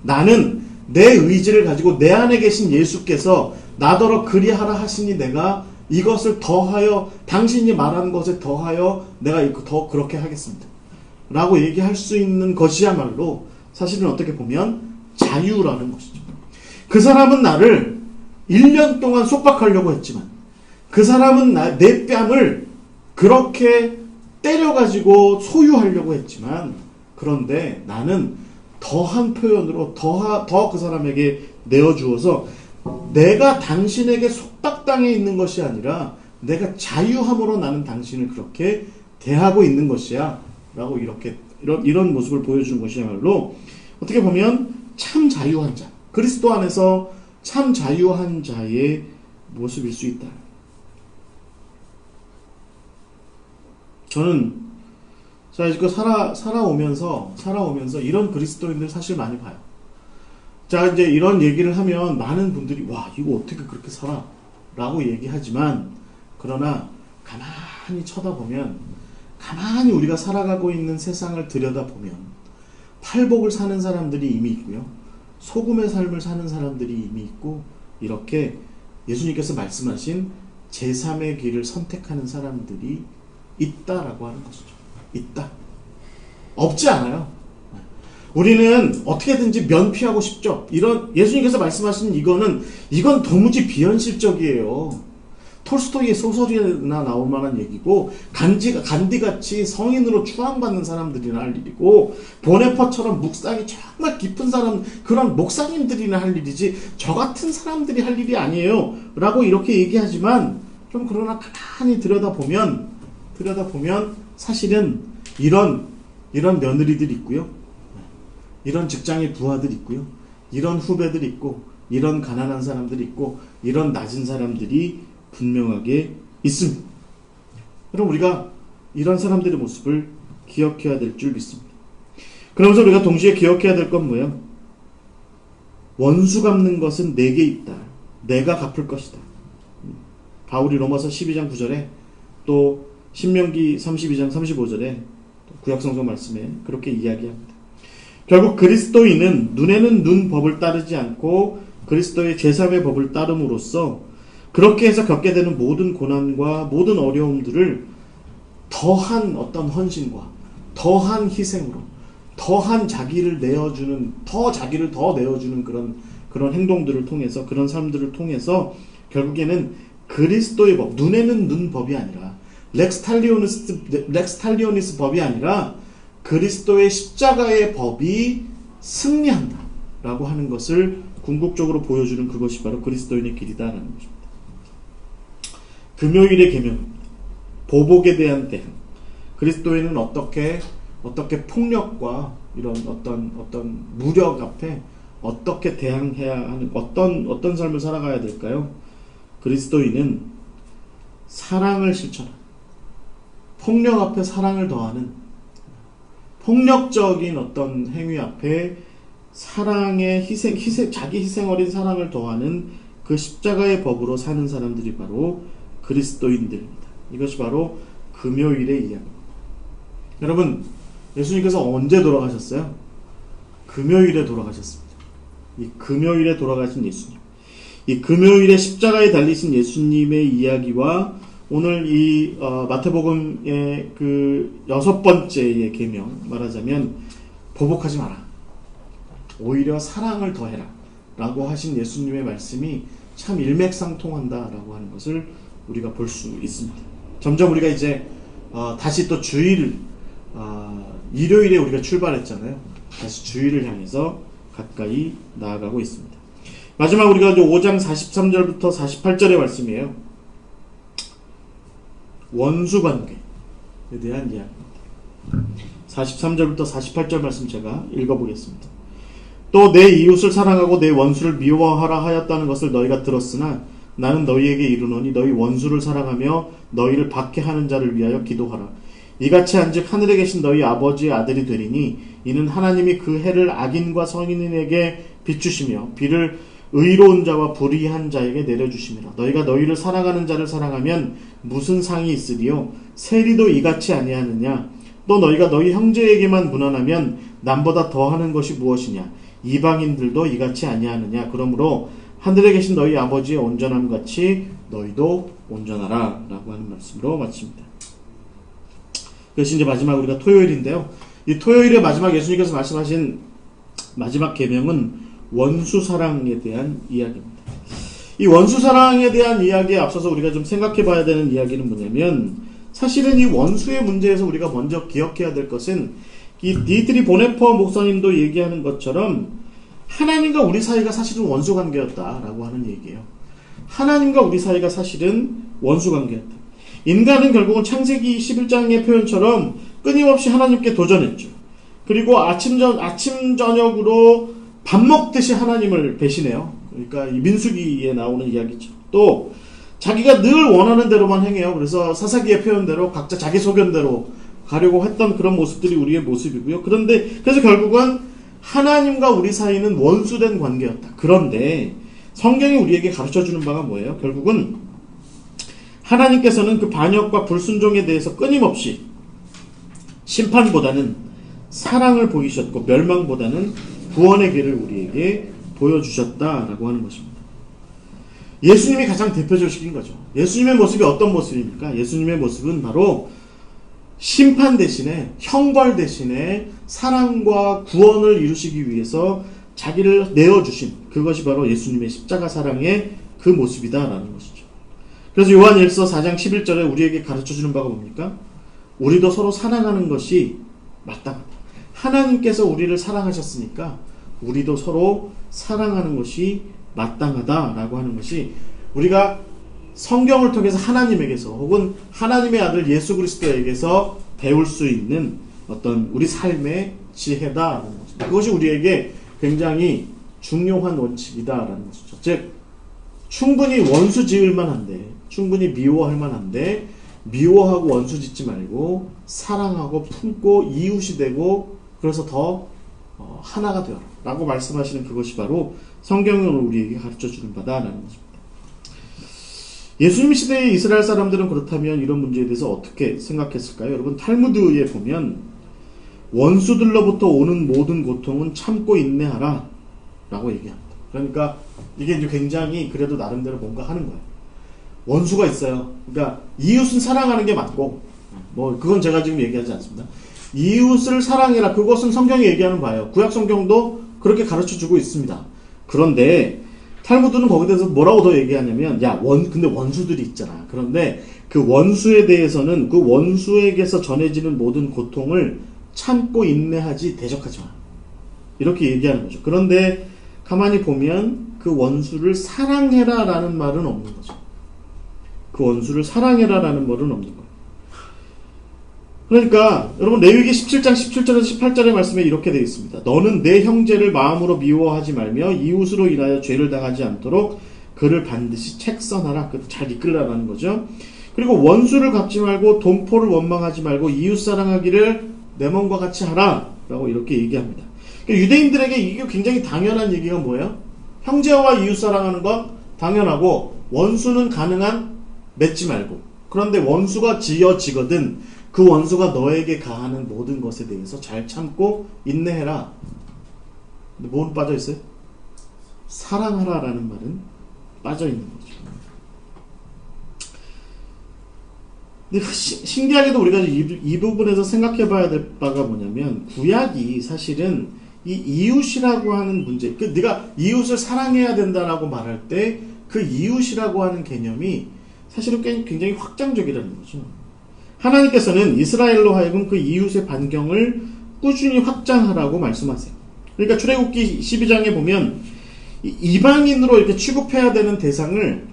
나는 내 의지를 가지고 내 안에 계신 예수께서 나더러 그리하라 하시니 내가 이것을 더하여 당신이 말한 것에 더하여 내가 더 그렇게 하겠습니다. 라고 얘기할 수 있는 것이야말로 사실은 어떻게 보면 자유라는 것이죠. 그 사람은 나를 1년 동안 속박하려고 했지만 그 사람은 내 뺨을 그렇게 때려가지고 소유하려고 했지만 그런데 나는 더한 표현으로 더 그 사람에게 내어주어서 내가 당신에게 속박당해 있는 것이 아니라 내가 자유함으로 나는 당신을 그렇게 대하고 있는 것이야 라고 이런 모습을 보여주는 것이야말로 어떻게 보면 참 자유한 자, 그리스도 안에서 참 자유한 자의 모습일 수 있다. 저는 자 이제 살아오면서 이런 그리스도인들 사실 많이 봐요. 자 이제 이런 얘기를 하면 많은 분들이 와 이거 어떻게 그렇게 살아? 라고 얘기하지만 그러나 가만히 쳐다보면 가만히 우리가 살아가고 있는 세상을 들여다보면 팔복을 사는 사람들이 이미 있고요. 소금의 삶을 사는 사람들이 이미 있고 이렇게 예수님께서 말씀하신 제3의 길을 선택하는 사람들이 있다라고 하는 것이죠. 있다. 없지 않아요. 우리는 어떻게든지 면피하고 싶죠. 이런 예수님께서 말씀하신 이건 도무지 비현실적이에요. 톨스토이의 소설이나 나올 만한 얘기고 간디같이 성인으로 추앙받는 사람들이나 할 일이고 보네퍼처럼 묵상이 정말 깊은 사람 그런 목사님들이나 할 일이지 저 같은 사람들이 할 일이 아니에요 라고 이렇게 얘기하지만 좀 그러나 가만히 들여다보면 사실은 이런 며느리들 있고요, 이런 직장의 부하들 있고요, 이런 후배들 있고 이런 가난한 사람들이 있고 이런 낮은 사람들이 분명하게 있습니다. 그럼 우리가 이런 사람들의 모습을 기억해야 될 줄 믿습니다. 그러면서 우리가 동시에 기억해야 될 건 뭐예요? 원수 갚는 것은 내게 있다. 내가 갚을 것이다. 바울이 로마서 12장 9절에 또 신명기 32장 35절에 구약성경 말씀에 그렇게 이야기합니다. 결국 그리스도인은 눈에는 눈 법을 따르지 않고 그리스도의 제3의 법을 따름으로써 그렇게 해서 겪게 되는 모든 고난과 모든 어려움들을 더한 어떤 헌신과 더한 희생으로 더한 자기를 더 내어주는 그런 행동들을 통해서 그런 삶들을 통해서 결국에는 그리스도의 법, 눈에는 눈 법이 아니라 렉스 탈리오니스 법이 아니라 그리스도의 십자가의 법이 승리한다 라고 하는 것을 궁극적으로 보여주는 그것이 바로 그리스도인의 길이다라는 것입니다. 금요일의 계명입니다. 보복에 대한 대응. 그리스도인은 어떻게 폭력과 이런 어떤 무력 앞에 어떻게 대항해야 하는 어떤 삶을 살아가야 될까요? 그리스도인은 사랑을 실천하는, 폭력 앞에 사랑을 더하는, 폭력적인 어떤 행위 앞에 사랑의 자기 희생 어린 사랑을 더하는 그 십자가의 법으로 사는 사람들이 바로 그리스도인들입니다. 이것이 바로 금요일의 이야기입니다. 여러분, 예수님께서 언제 돌아가셨어요? 금요일에 돌아가셨습니다. 이 금요일에 돌아가신 예수님, 이 금요일에 십자가에 달리신 예수님의 이야기와 오늘 이 마태복음의 그 6번째의 계명, 말하자면 보복하지 마라, 오히려 사랑을 더해라 라고 하신 예수님의 말씀이 참 일맥상통한다라고 하는 것을 우리가 볼 수 있습니다. 점점 우리가 이제 다시 또 주일, 일요일에 우리가 출발했잖아요. 다시 주일을 향해서 가까이 나아가고 있습니다. 마지막 우리가 이제 5장 43절부터 48절의 말씀이에요. 원수관계에 대한 이야기입니다. 43절부터 48절 말씀 제가 읽어보겠습니다. 또 내 이웃을 사랑하고 내 원수를 미워하라 하였다는 것을 너희가 들었으나 나는 너희에게 이르노니 너희 원수를 사랑하며 너희를 박해하는 자를 위하여 기도하라. 이같이 한즉 하늘에 계신 너희 아버지의 아들이 되리니 이는 하나님이 그 해를 악인과 선인에게 비추시며 비를 의로운 자와 불의한 자에게 내려주심이라. 너희가 너희를 사랑하는 자를 사랑하면 무슨 상이 있으리요? 세리도 이같이 아니하느냐? 또 너희가 너희 형제에게만 무난하면 남보다 더하는 것이 무엇이냐? 이방인들도 이같이 아니하느냐? 그러므로 하늘에 계신 너희 아버지의 온전함 같이 너희도 온전하라 라고 하는 말씀으로 마칩니다. 그것이 이제 마지막 우리가 토요일인데요. 이 토요일의 마지막 예수님께서 말씀하신 마지막 계명은 원수사랑에 대한 이야기입니다. 이 원수사랑에 대한 이야기에 앞서서 우리가 좀 생각해 봐야 되는 이야기는 뭐냐면, 사실은 이 원수의 문제에서 우리가 먼저 기억해야 될 것은, 이 디트리 보네퍼 목사님도 얘기하는 것처럼 하나님과 우리 사이가 사실은 원수관계였다라고 하는 얘기예요. 하나님과 우리 사이가 사실은 원수관계였다. 인간은 결국은 창세기 11장의 표현처럼 끊임없이 하나님께 도전했죠. 그리고 아침 저녁으로 밥 먹듯이 하나님을 배신해요. 그러니까 이 민수기에 나오는 이야기죠. 또 자기가 늘 원하는 대로만 행해요. 그래서 사사기의 표현대로 각자 자기 소견대로 가려고 했던 그런 모습들이 우리의 모습이고요. 그래서 결국은 하나님과 우리 사이는 원수된 관계였다. 그런데 성경이 우리에게 가르쳐주는 바가 뭐예요? 결국은 하나님께서는 그 반역과 불순종에 대해서 끊임없이 심판보다는 사랑을 보이셨고 멸망보다는 구원의 길을 우리에게 보여주셨다라고 하는 것입니다. 예수님이 가장 대표적인 거죠. 예수님의 모습이 어떤 모습입니까? 예수님의 모습은 바로 심판 대신에, 형벌 대신에 사랑과 구원을 이루시기 위해서 자기를 내어주신, 그것이 바로 예수님의 십자가 사랑의 그 모습이다라는 것이죠. 그래서 요한일서 4장 11절에 우리에게 가르쳐주는 바가 뭡니까? 우리도 서로 사랑하는 것이 마땅하다. 하나님께서 우리를 사랑하셨으니까 우리도 서로 사랑하는 것이 마땅하다라고 하는 것이, 우리가 성경을 통해서 하나님에게서 혹은 하나님의 아들 예수 그리스도에게서 배울 수 있는 어떤 우리 삶의 지혜다라는 것입니다. 그것이 우리에게 굉장히 중요한 원칙이다라는 것이죠. 즉, 충분히 원수 지을 만한데, 충분히 미워할 만한데, 미워하고 원수 짓지 말고 사랑하고 품고 이웃이 되고, 그래서 더 하나가 되어라 라고 말씀하시는 그것이 바로 성경으로 우리에게 가르쳐주는 바다라는 것입니다. 예수님 시대의 이스라엘 사람들은 그렇다면 이런 문제에 대해서 어떻게 생각했을까요? 여러분, 탈무드에 보면 원수들로부터 오는 모든 고통은 참고 인내하라 라고 얘기합니다. 그러니까 이게 이제 굉장히 그래도 나름대로 뭔가 하는 거예요. 원수가 있어요. 그러니까 이웃은 사랑하는 게 맞고, 뭐 그건 제가 지금 얘기하지 않습니다. 이웃을 사랑해라. 그것은 성경이 얘기하는 바예요. 구약 성경도 그렇게 가르쳐주고 있습니다. 그런데 탈무드는 거기에 대해서 뭐라고 더 얘기하냐면, 근데 원수들이 있잖아. 그런데 그 원수에 대해서는 그 원수에게서 전해지는 모든 고통을 참고 인내하지 대적하지 마. 이렇게 얘기하는 거죠. 그런데 가만히 보면 그 원수를 사랑해라 라는 말은 없는 거죠. 그 원수를 사랑해라 라는 말은 없는 거예요. 그러니까 여러분, 레위기 17장 17절에서 18절의 말씀에 이렇게 되어 있습니다. 너는 내 형제를 마음으로 미워하지 말며 이웃으로 인하여 죄를 당하지 않도록 그를 반드시 책선하라. 잘 이끌라라는 거죠. 그리고 원수를 갚지 말고 동포를 원망하지 말고 이웃 사랑하기를 내 몸과 같이 하라 라고 이렇게 얘기합니다. 그러니까 유대인들에게 이게 굉장히 당연한 얘기가 뭐예요? 형제와 이웃 사랑하는 건 당연하고, 원수는 가능한 맺지 말고, 그런데 원수가 지어지거든 그 원수가 너에게 가하는 모든 것에 대해서 잘 참고 인내해라. 근데 뭐는 빠져있어요? 사랑하라 라는 말은 빠져있는 거죠. 근데 신기하게도 우리가 이 부분에서 생각해 봐야 될 바가 뭐냐면, 구약이 사실은 이 이웃이라고 하는 문제, 네가 이웃을 사랑해야 된다라고 말할 때 그 이웃이라고 하는 개념이 사실은 굉장히 확장적이라는 거죠. 하나님께서는 이스라엘로 하여금 그 이웃의 반경을 꾸준히 확장하라고 말씀하세요. 그러니까 출애굽기 12장에 보면 이방인으로 이렇게 취급해야 되는 대상을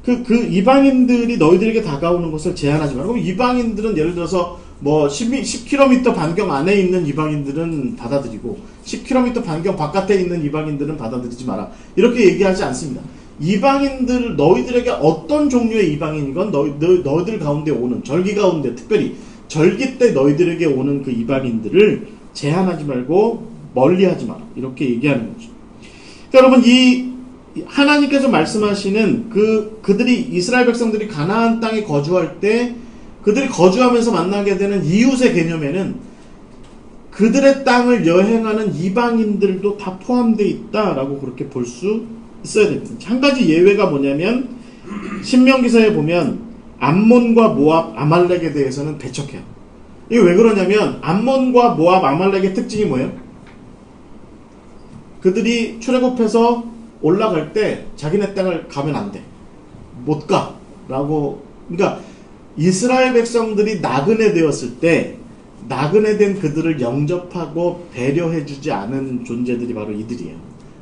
그 이방인들이 너희들에게 다가오는 것을 제한하지 말고, 이방인들은 예를 들어서 뭐 10km 반경 안에 있는 이방인들은 받아들이고 10km 반경 바깥에 있는 이방인들은 받아들이지 마라. 이렇게 얘기하지 않습니다. 이방인들, 너희들에게 어떤 종류의 이방인이건 너희들 가운데 오는, 절기 가운데 특별히 절기 때 너희들에게 오는 그 이방인들을 제한하지 말고 멀리하지 마라. 이렇게 얘기하는 거죠. 그러니까 여러분, 이 하나님께서 말씀하시는 그들이 이스라엘 백성들이 가나안 땅에 거주할 때 그들이 거주하면서 만나게 되는 이웃의 개념에는 그들의 땅을 여행하는 이방인들도 다 포함되어 있다라고 그렇게 볼 수 있어야 됩니다. 한 가지 예외가 뭐냐면 신명기서에 보면 암몬과 모압, 아말렉에 대해서는 배척해요. 이게 왜 그러냐면 암몬과 모압, 아말렉의 특징이 뭐예요? 그들이 출애굽해서 올라갈 때 자기네 땅을 가면 안 돼. 못 가. 라고. 그러니까 이스라엘 백성들이 나그네 되었을 때 나그네 된 그들을 영접하고 배려해주지 않은 존재들이 바로 이들이에요.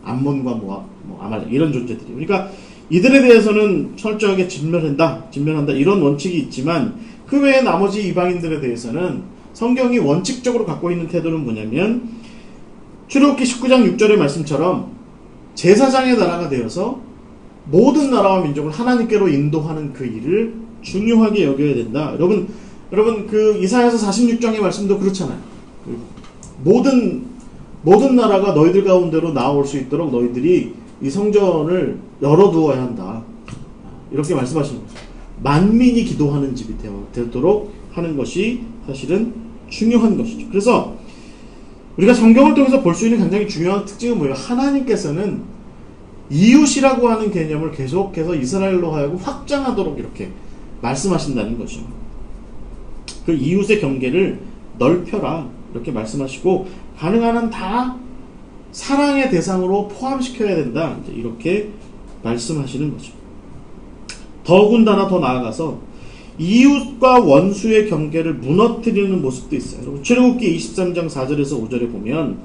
암몬과 모압, 아말렉 이런 존재들이에요. 그러니까 이들에 대해서는 철저하게 진멸한다 이런 원칙이 있지만 그 외에 나머지 이방인들에 대해서는 성경이 원칙적으로 갖고 있는 태도는 뭐냐면 출애굽기 19장 6절의 말씀처럼 제사장의 나라가 되어서 모든 나라와 민족을 하나님께로 인도하는 그 일을 중요하게 여겨야 된다. 여러분 그 이사야서 46장의 말씀도 그렇잖아요. 모든 나라가 너희들 가운데로 나올 수 있도록 너희들이 이 성전을 열어두어야 한다. 이렇게 말씀하시는 거죠. 만민이 기도하는 집이 되도록 하는 것이 사실은 중요한 것이죠. 그래서 우리가 성경을 통해서 볼 수 있는 굉장히 중요한 특징은 뭐예요? 하나님께서는 이웃이라고 하는 개념을 계속해서 이스라엘로 하여금 확장하도록 이렇게 말씀하신다는 거죠. 그 이웃의 경계를 넓혀라 이렇게 말씀하시고 가능한 한 다 사랑의 대상으로 포함시켜야 된다 이렇게 말씀하시는 거죠. 더군다나 더 나아가서 이웃과 원수의 경계를 무너뜨리는 모습도 있어요. 여러분 출애굽기 23장 4절에서 5절에 보면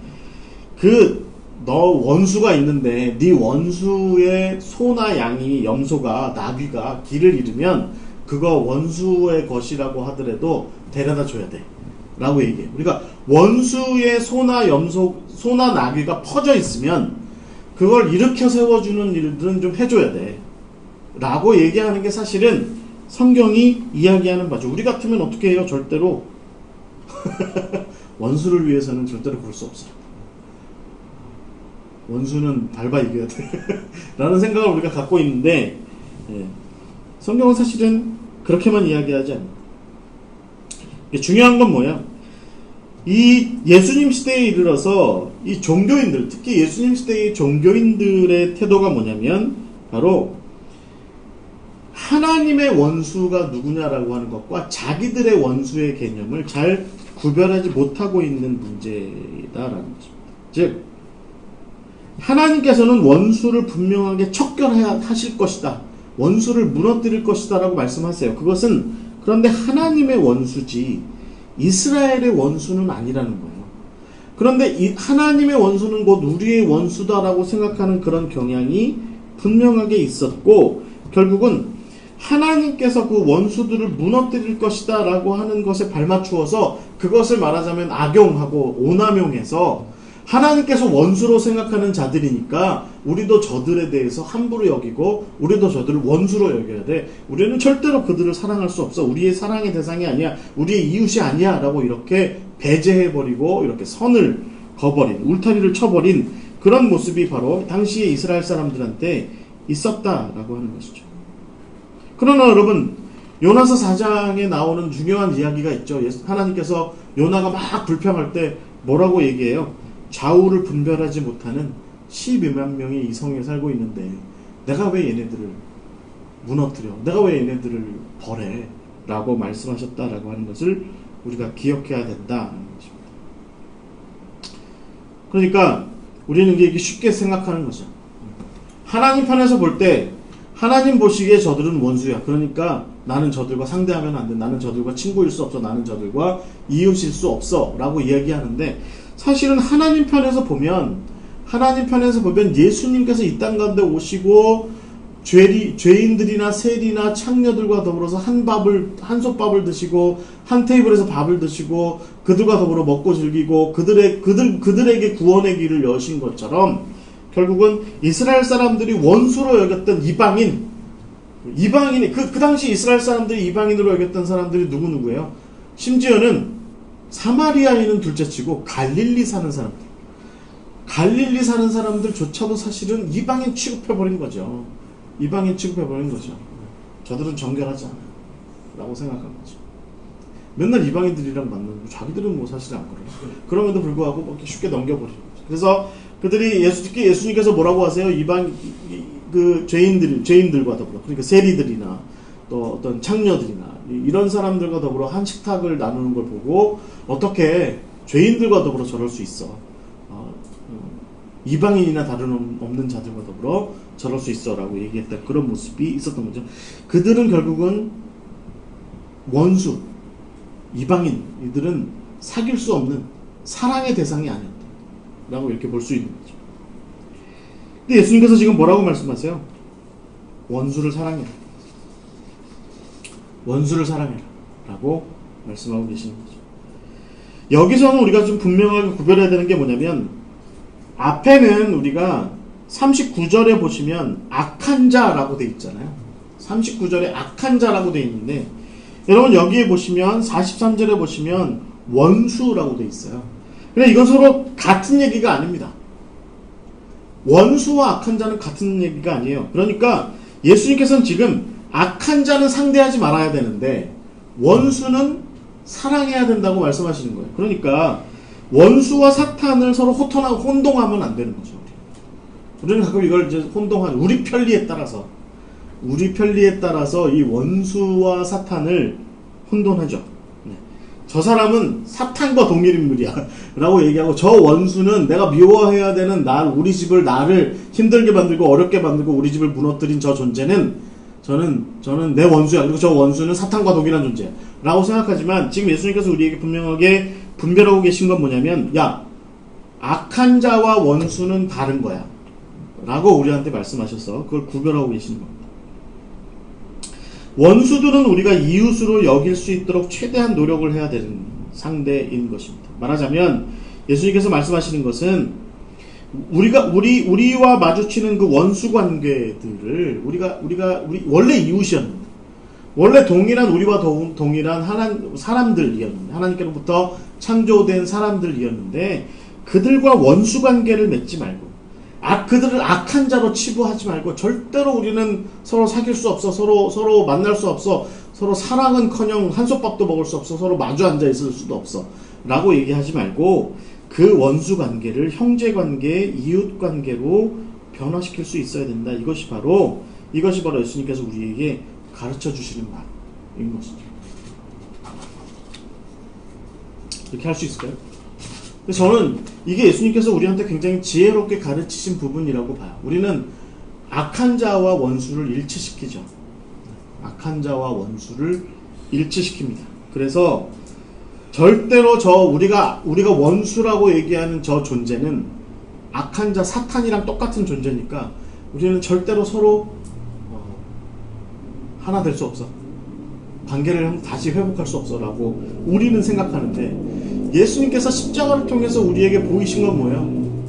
너 원수가 있는데 네 원수의 소나 양이 염소가 나귀가 길을 잃으면 그거 원수의 것이라고 하더라도 데려다 줘야 돼 라고 얘기해요. 그러니까 원수의 소나 나귀가 퍼져 있으면 그걸 일으켜 세워주는 일들은 좀 해줘야 돼 라고 얘기하는 게 사실은 성경이 이야기하는 바죠. 우리 같으면 어떻게 해요? 절대로 원수를 위해서는 절대로 그럴 수 없어요. 원수는 밟아 이겨야 돼 라는 생각을 우리가 갖고 있는데 성경은 사실은 그렇게만 이야기하지 않아요. 중요한 건 뭐야? 이 예수님 시대에 이르러서 이 종교인들, 특히 예수님 시대의 종교인들의 태도가 뭐냐면 바로 하나님의 원수가 누구냐라고 하는 것과 자기들의 원수의 개념을 잘 구별하지 못하고 있는 문제다라는 것입니다. 즉 하나님께서는 원수를 분명하게 척결하실 것이다. 원수를 무너뜨릴 것이다 라고 말씀하세요. 그것은 그런데 하나님의 원수지 이스라엘의 원수는 아니라는 거예요. 그런데 이 하나님의 원수는 곧 우리의 원수다라고 생각하는 그런 경향이 분명하게 있었고 결국은 하나님께서 그 원수들을 무너뜨릴 것이다 라고 하는 것에 발맞추어서 그것을 말하자면 악용하고 오남용해서 하나님께서 원수로 생각하는 자들이니까 우리도 저들에 대해서 함부로 여기고 우리도 저들을 원수로 여겨야 돼. 우리는 절대로 그들을 사랑할 수 없어. 우리의 사랑의 대상이 아니야. 우리의 이웃이 아니야. 라고 이렇게 배제해버리고 이렇게 선을 거버린 울타리를 쳐버린 그런 모습이 바로 당시의 이스라엘 사람들한테 있었다라고 하는 것이죠. 그러나 여러분 요나서 4장에 나오는 중요한 이야기가 있죠. 하나님께서 요나가 막 불평할 때 뭐라고 얘기해요? 좌우를 분별하지 못하는 12만 명의 이성에 살고 있는데 내가 왜 얘네들을 무너뜨려? 내가 왜 얘네들을 벌해? 라고 말씀하셨다라고 하는 것을 우리가 기억해야 된다는 것입니다. 그러니까 우리는 이게 쉽게 생각하는 거죠. 하나님 편에서 볼 때 하나님 보시기에 저들은 원수야. 그러니까 나는 저들과 상대하면 안 돼. 나는 저들과 친구일 수 없어. 나는 저들과 이웃일 수 없어. 라고 이야기하는데 사실은 하나님 편에서 보면 예수님께서 이 땅 가운데 오시고 죄인들이나 세리나 창녀들과 더불어서 한 솥밥을 드시고 한 테이블에서 밥을 드시고 그들과 더불어 먹고 즐기고 그들에게 구원의 길을 여신 것처럼 결국은 이스라엘 사람들이 원수로 여겼던 이방인이 그 당시 이스라엘 사람들이 이방인으로 여겼던 사람들이 누구예요? 심지어는 사마리아인은 둘째치고 갈릴리 사는 사람들, 갈릴리 사는 사람들조차도 사실은 이방인 취급해버린 거죠. 이방인 취급해버린 거죠. 저들은 정결하지 않아요 라고 생각한 거죠. 맨날 이방인들이랑 만나고 자기들은 뭐 사실 안 그래요. 그럼에도 불구하고 뭐 이렇게 쉽게 넘겨버리는 거죠. 그래서 그들이 예수님께서 뭐라고 하세요? 그 죄인들과 더불어, 그러니까 세리들이나 또 어떤 창녀들이나 이런 사람들과 더불어 한 식탁을 나누는 걸 보고 어떻게 죄인들과 더불어 저럴 수 있어? 이방인이나 다름없는 자들과 더불어 저럴 수 있어 라고 얘기했던 그런 모습이 있었던 거죠. 그들은 결국은 원수, 이방인, 이들은 사귈 수 없는 사랑의 대상이 아니었다 라고 이렇게 볼 수 있는 거죠. 근데 예수님께서 지금 뭐라고 말씀하세요? 원수를 사랑해라, 원수를 사랑해라 라고 말씀하고 계시는 거죠. 여기서는 우리가 좀 분명하게 구별해야 되는 게 뭐냐면, 앞에는 우리가 39절에 보시면 악한 자라고 되어 있잖아요. 39절에 악한 자라고 되어 있는데, 여러분 여기에 보시면 43절에 보시면 원수라고 되어 있어요. 근데 이건 서로 같은 얘기가 아닙니다. 원수와 악한 자는 같은 얘기가 아니에요. 그러니까 예수님께서는 지금 악한 자는 상대하지 말아야 되는데 원수는 사랑해야 된다고 말씀하시는 거예요. 그러니까 원수와 사탄을 서로 혼동하면 안 되는 거죠. 우리는 가끔 이걸 이제 혼동하죠. 우리 편리에 따라서 이 원수와 사탄을 혼돈하죠. 저 사람은 사탄과 동일 인물이야 라고 얘기하고, 저 원수는 내가 미워해야 되는 우리 집을, 나를 힘들게 만들고 어렵게 만들고 우리 집을 무너뜨린 저 존재는 저는 내 원수야, 그리고 저 원수는 사탄과 동일한 존재야 라고 생각하지만, 지금 예수님께서 우리에게 분명하게 분별하고 계신 건 뭐냐면, 야, 악한 자와 원수는 다른 거야 라고 우리한테 말씀하셔서 그걸 구별하고 계시는 겁니다. 원수들은 우리가 이웃으로 여길 수 있도록 최대한 노력을 해야 되는 상대인 것입니다. 말하자면 예수님께서 말씀하시는 것은, 우리와 마주치는 그 원수 관계들을 우리 원래 이웃이었는데, 원래 우리와 동일한 사람들이었는데, 하나님께로부터 창조된 사람들이었는데, 그들과 원수 관계를 맺지 말고, 그들을 악한 자로 치부하지 말고, 절대로 우리는 서로 사귈 수 없어, 서로 만날 수 없어, 서로 사랑은커녕 한솥밥도 먹을 수 없어, 서로 마주 앉아 있을 수도 없어 라고 얘기하지 말고, 그 원수 관계를 형제 관계, 이웃 관계로 변화시킬 수 있어야 된다. 이것이 바로 예수님께서 우리에게 가르쳐 주시는 말인 것이죠. 이렇게 할 수 있을까요? 저는 이게 예수님께서 우리한테 굉장히 지혜롭게 가르치신 부분이라고 봐요. 우리는 악한 자와 원수를 일치시키죠. 악한 자와 원수를 일치시킵니다. 그래서 절대로 우리가 원수라고 얘기하는 저 존재는 악한 자 사탄이랑 똑같은 존재니까 우리는 절대로 서로 하나 될 수 없어, 관계를 다시 회복할 수 없어 라고 우리는 생각하는데, 예수님께서 십자가를 통해서 우리에게 보이신 건 뭐예요?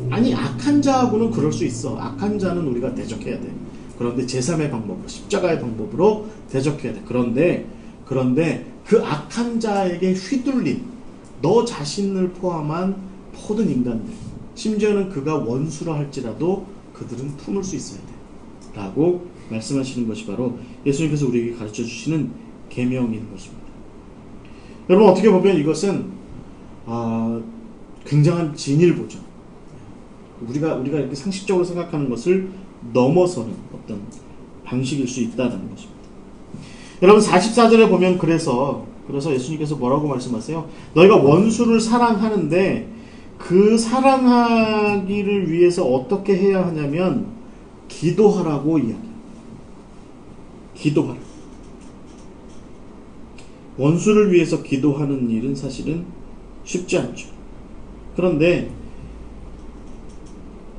아니, 악한 자하고는 그럴 수 있어. 악한 자는 우리가 대적해야 돼. 그런데 제3의 방법으로, 십자가의 방법으로 대적해야 돼. 그런데 그 악한 자에게 휘둘린 너 자신을 포함한 모든 인간들, 심지어는 그가 원수라 할지라도 그들은 품을 수 있어야 돼 라고 말씀하시는 것이 바로 예수님께서 우리에게 가르쳐 주시는 계명인 것입니다. 여러분, 어떻게 보면 이것은 굉장한 진일보죠. 우리가 이렇게 상식적으로 생각하는 것을 넘어서는 어떤 방식일 수 있다는 것입니다. 여러분, 44절에 보면 그래서 예수님께서 뭐라고 말씀하세요? 너희가 원수를 사랑하는데 그 사랑하기를 위해서 어떻게 해야 하냐면 기도하라고 이야기해요. 기도하라. 원수를 위해서 기도하는 일은 사실은 쉽지 않죠. 그런데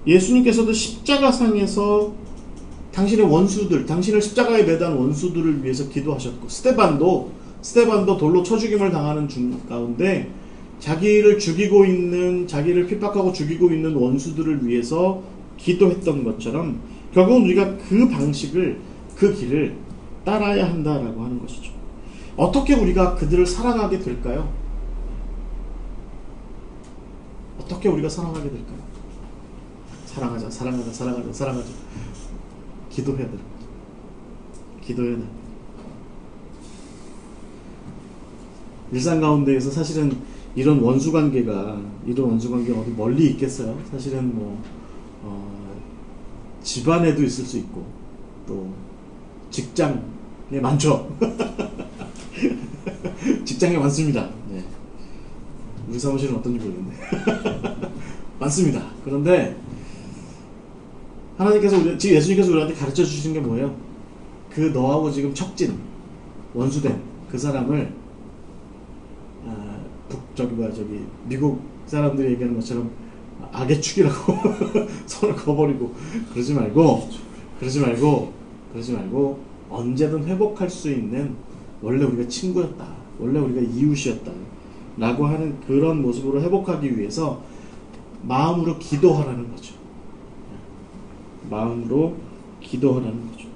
예수님께서도 십자가상에서 당신의 원수들, 당신을 십자가에 매단 원수들을 위해서 기도하셨고, 스데반도 돌로 쳐 죽임을 당하는 가운데 자기를 핍박하고 죽이고 있는 원수들을 위해서 기도했던 것처럼 결국은 우리가 그 방식을, 그 길을 따라야 한다라고 하는 것이죠. 어떻게 우리가 그들을 사랑하게 될까요? 어떻게 우리가 사랑하게 될까요? 사랑하자, 사랑하자, 사랑하자, 사랑하자. 기도해야 되는 거죠. 기도해야 돼. 일상 가운데에서 사실은 이런 원수 관계가 어디 멀리 있겠어요? 사실은 집안에도 있을 수 있고, 또 직장에 많죠. 직장에 많습니다. 네. 우리 사무실은 어떤지 모르겠네. 많습니다. 그런데 지금 예수님께서 우리한테 가르쳐 주시는 게 뭐예요? 그 너하고 지금 척진, 원수된 그 사람을 미국 사람들이 얘기하는 것처럼 악의 축이라고 손을 그어버리고 그러지 말고 언제든 회복할 수 있는, 원래 우리가 친구였다, 원래 우리가 이웃이었다 라고 하는 그런 모습으로 회복하기 위해서 마음으로 기도하라는 거죠. 마음으로 기도하라는 거죠.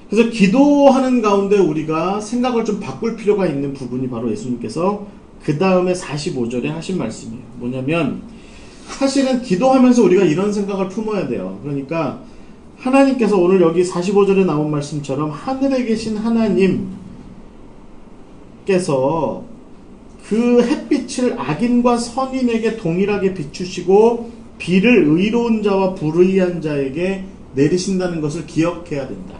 그래서 기도하는 가운데 우리가 생각을 좀 바꿀 필요가 있는 부분이 바로 예수님께서 그 다음에 45절에 하신 말씀이에요. 뭐냐면 사실은 기도하면서 우리가 이런 생각을 품어야 돼요. 그러니까 하나님께서 오늘 여기 45절에 나온 말씀처럼 하늘에 계신 하나님께서 그 햇빛을 악인과 선인에게 동일하게 비추시고 비를 의로운 자와 불의한 자에게 내리신다는 것을 기억해야 된다.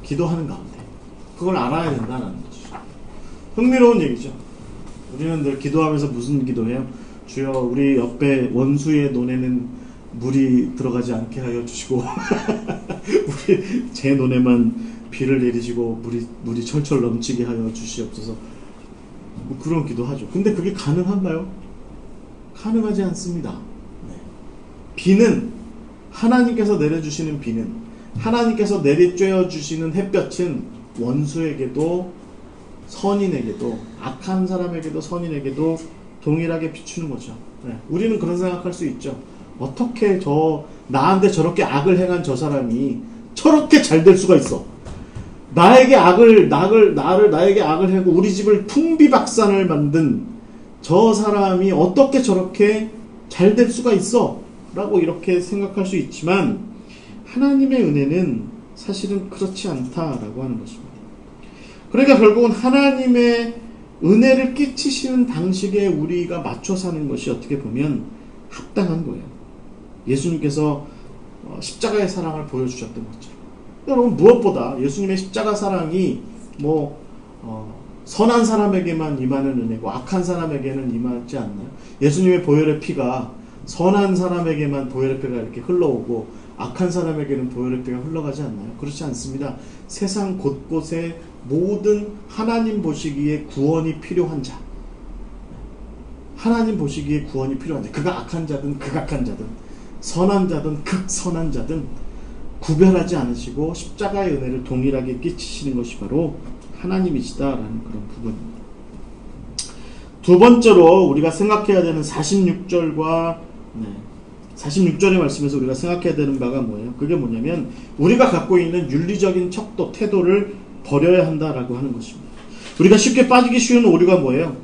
기도하는 가운데 그걸 알아야 된다는 거죠. 흥미로운 얘기죠. 우리는 늘 기도하면서 무슨 기도해요? 주여 우리 옆에 원수의 논에는 물이 들어가지 않게 하여 주시고 제 논에만 비를 내리시고 물이 철철 넘치게 하여 주시옵소서. 뭐 그런 기도하죠. 근데 그게 가능한가요? 가능하지 않습니다. 네. 비는 하나님께서 내려주시는 비는, 하나님께서 내리쬐어 주시는 햇볕은 원수에게도 선인에게도, 악한 사람에게도 선인에게도 동일하게 비추는 거죠. 네. 우리는 그런 생각할 수 있죠. 어떻게 나한테 저렇게 악을 행한 저 사람이 저렇게 잘 될 수가 있어? 나에게 악을 하고 우리 집을 풍비박산을 만든 저 사람이 어떻게 저렇게 잘 될 수가 있어? 라고 이렇게 생각할 수 있지만 하나님의 은혜는 사실은 그렇지 않다라고 하는 것입니다. 그러니까 결국은 하나님의 은혜를 끼치시는 방식에 우리가 맞춰 사는 것이 어떻게 보면 합당한 거예요. 예수님께서 십자가의 사랑을 보여주셨던 것처럼. 여러분 무엇보다 예수님의 십자가 사랑이 선한 사람에게만 임하는 은혜고 악한 사람에게는 임하지 않나요? 예수님의 보혈의 피가 선한 사람에게만 보혈의 피가 이렇게 흘러오고 악한 사람에게는 보혈의 피가 흘러가지 않나요? 그렇지 않습니다. 세상 곳곳에 모든 하나님 보시기에 구원이 필요한 자, 하나님 보시기에 구원이 필요한 자, 그가 악한 자든 극악한 자든 선한 자든 극선한 자든 구별하지 않으시고 십자가의 은혜를 동일하게 끼치시는 것이 바로 하나님이시다라는 그런 부분입니다. 두 번째로 우리가 생각해야 되는 46절과 46절의 말씀에서 우리가 생각해야 되는 바가 뭐예요? 그게 뭐냐면 우리가 갖고 있는 윤리적인 척도, 태도를 버려야 한다라고 하는 것입니다. 우리가 쉽게 빠지기 쉬운 오류가 뭐예요?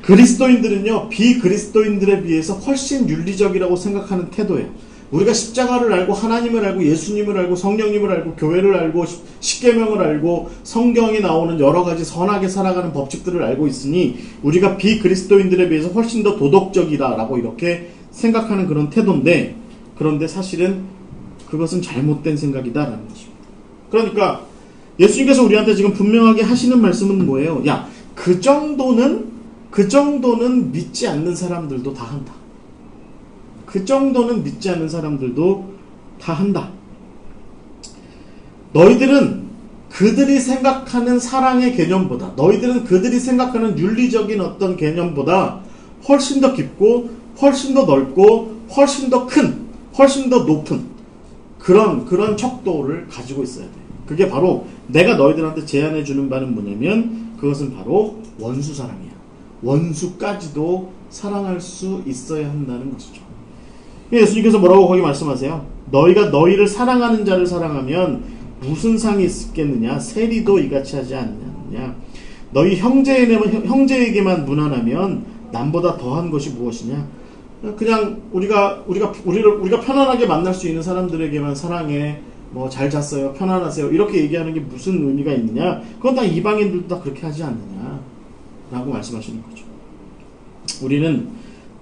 그리스도인들은요, 비그리스도인들에 비해서 훨씬 윤리적이라고 생각하는 태도예요. 우리가 십자가를 알고 하나님을 알고 예수님을 알고 성령님을 알고 교회를 알고 십계명을 알고 성경에 나오는 여러 가지 선하게 살아가는 법칙들을 알고 있으니 우리가 비그리스도인들에 비해서 훨씬 더 도덕적이다라고 이렇게 생각하는 그런 태도인데, 그런데 사실은 그것은 잘못된 생각이다라는 것입니다. 그러니까 예수님께서 우리한테 지금 분명하게 하시는 말씀은 뭐예요? 야, 그 정도는 믿지 않는 사람들도 다 한다. 그 정도는 믿지 않는 사람들도 다 한다. 너희들은 그들이 생각하는 사랑의 개념보다, 너희들은 그들이 생각하는 윤리적인 어떤 개념보다 훨씬 더 깊고 훨씬 더 넓고 훨씬 더 큰, 훨씬 더 높은 그런 척도를 가지고 있어야 돼. 그게 바로 내가 너희들한테 제안해 주는 바는 뭐냐면 그것은 바로 원수 사랑이야. 원수까지도 사랑할 수 있어야 한다는 것이죠. 예수님께서 뭐라고 거기 말씀하세요? 너희가 너희를 사랑하는 자를 사랑하면 무슨 상이 있겠느냐? 세리도 이같이 하지 않느냐? 너희 형제에게만 무난하면 남보다 더한 것이 무엇이냐? 그냥 우리가 편안하게 만날 수 있는 사람들에게만 사랑해, 뭐 잘 잤어요, 편안하세요 이렇게 얘기하는 게 무슨 의미가 있느냐? 그건 다 이방인들도 다 그렇게 하지 않느냐라고 말씀하시는 거죠. 우리는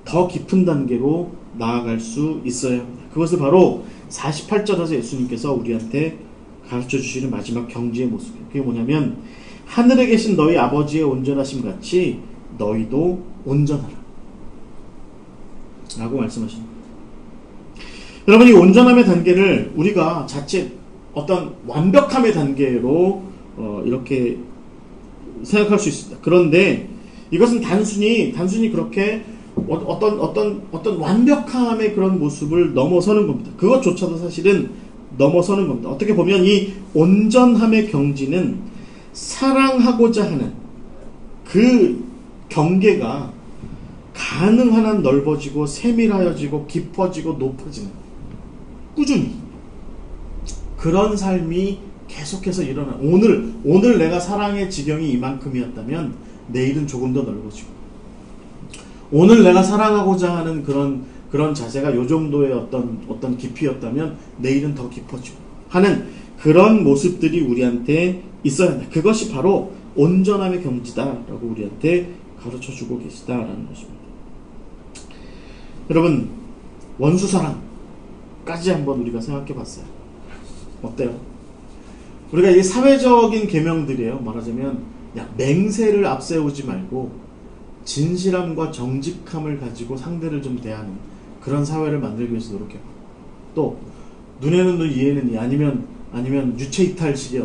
더 깊은 단계로 나아갈 수 있어야 합니다. 그것을 바로 48절에서 예수님께서 우리한테 가르쳐 주시는 마지막 경지의 모습이에요. 그게 뭐냐면 하늘에 계신 너희 아버지의 온전하심 같이 너희도 온전하라 라고 말씀하십니다. 여러분, 이 온전함의 단계를 우리가 자칫 어떤 완벽함의 단계로 이렇게 생각할 수 있습니다. 그런데 이것은 단순히 그렇게 어떤 완벽함의 그런 모습을 넘어서는 겁니다. 그것조차도 사실은 넘어서는 겁니다. 어떻게 보면 이 온전함의 경지는 사랑하고자 하는 그 경계가 가능한 한 넓어지고 세밀하여지고 깊어지고 높아지는, 꾸준히 그런 삶이 계속해서 일어나. 오늘 내가 사랑의 지경이 이만큼이었다면 내일은 조금 더 넓어지고, 오늘 내가 사랑하고자 하는 그런 자세가 요 정도의 어떤 깊이였다면 내일은 더 깊어지고 하는 그런 모습들이 우리한테 있어야 한다. 그것이 바로 온전함의 경지다라고 우리한테 가르쳐주고 계시다라는 것입니다. 여러분, 원수사랑까지 한번 우리가 생각해 봤어요. 어때요? 우리가 이 사회적인 계명들이에요. 말하자면 맹세를 앞세우지 말고 진실함과 정직함을 가지고 상대를 좀 대하는 그런 사회를 만들기 위해서 노력해요. 또 눈에는 눈, 이에는 이, 아니면 유체이탈식의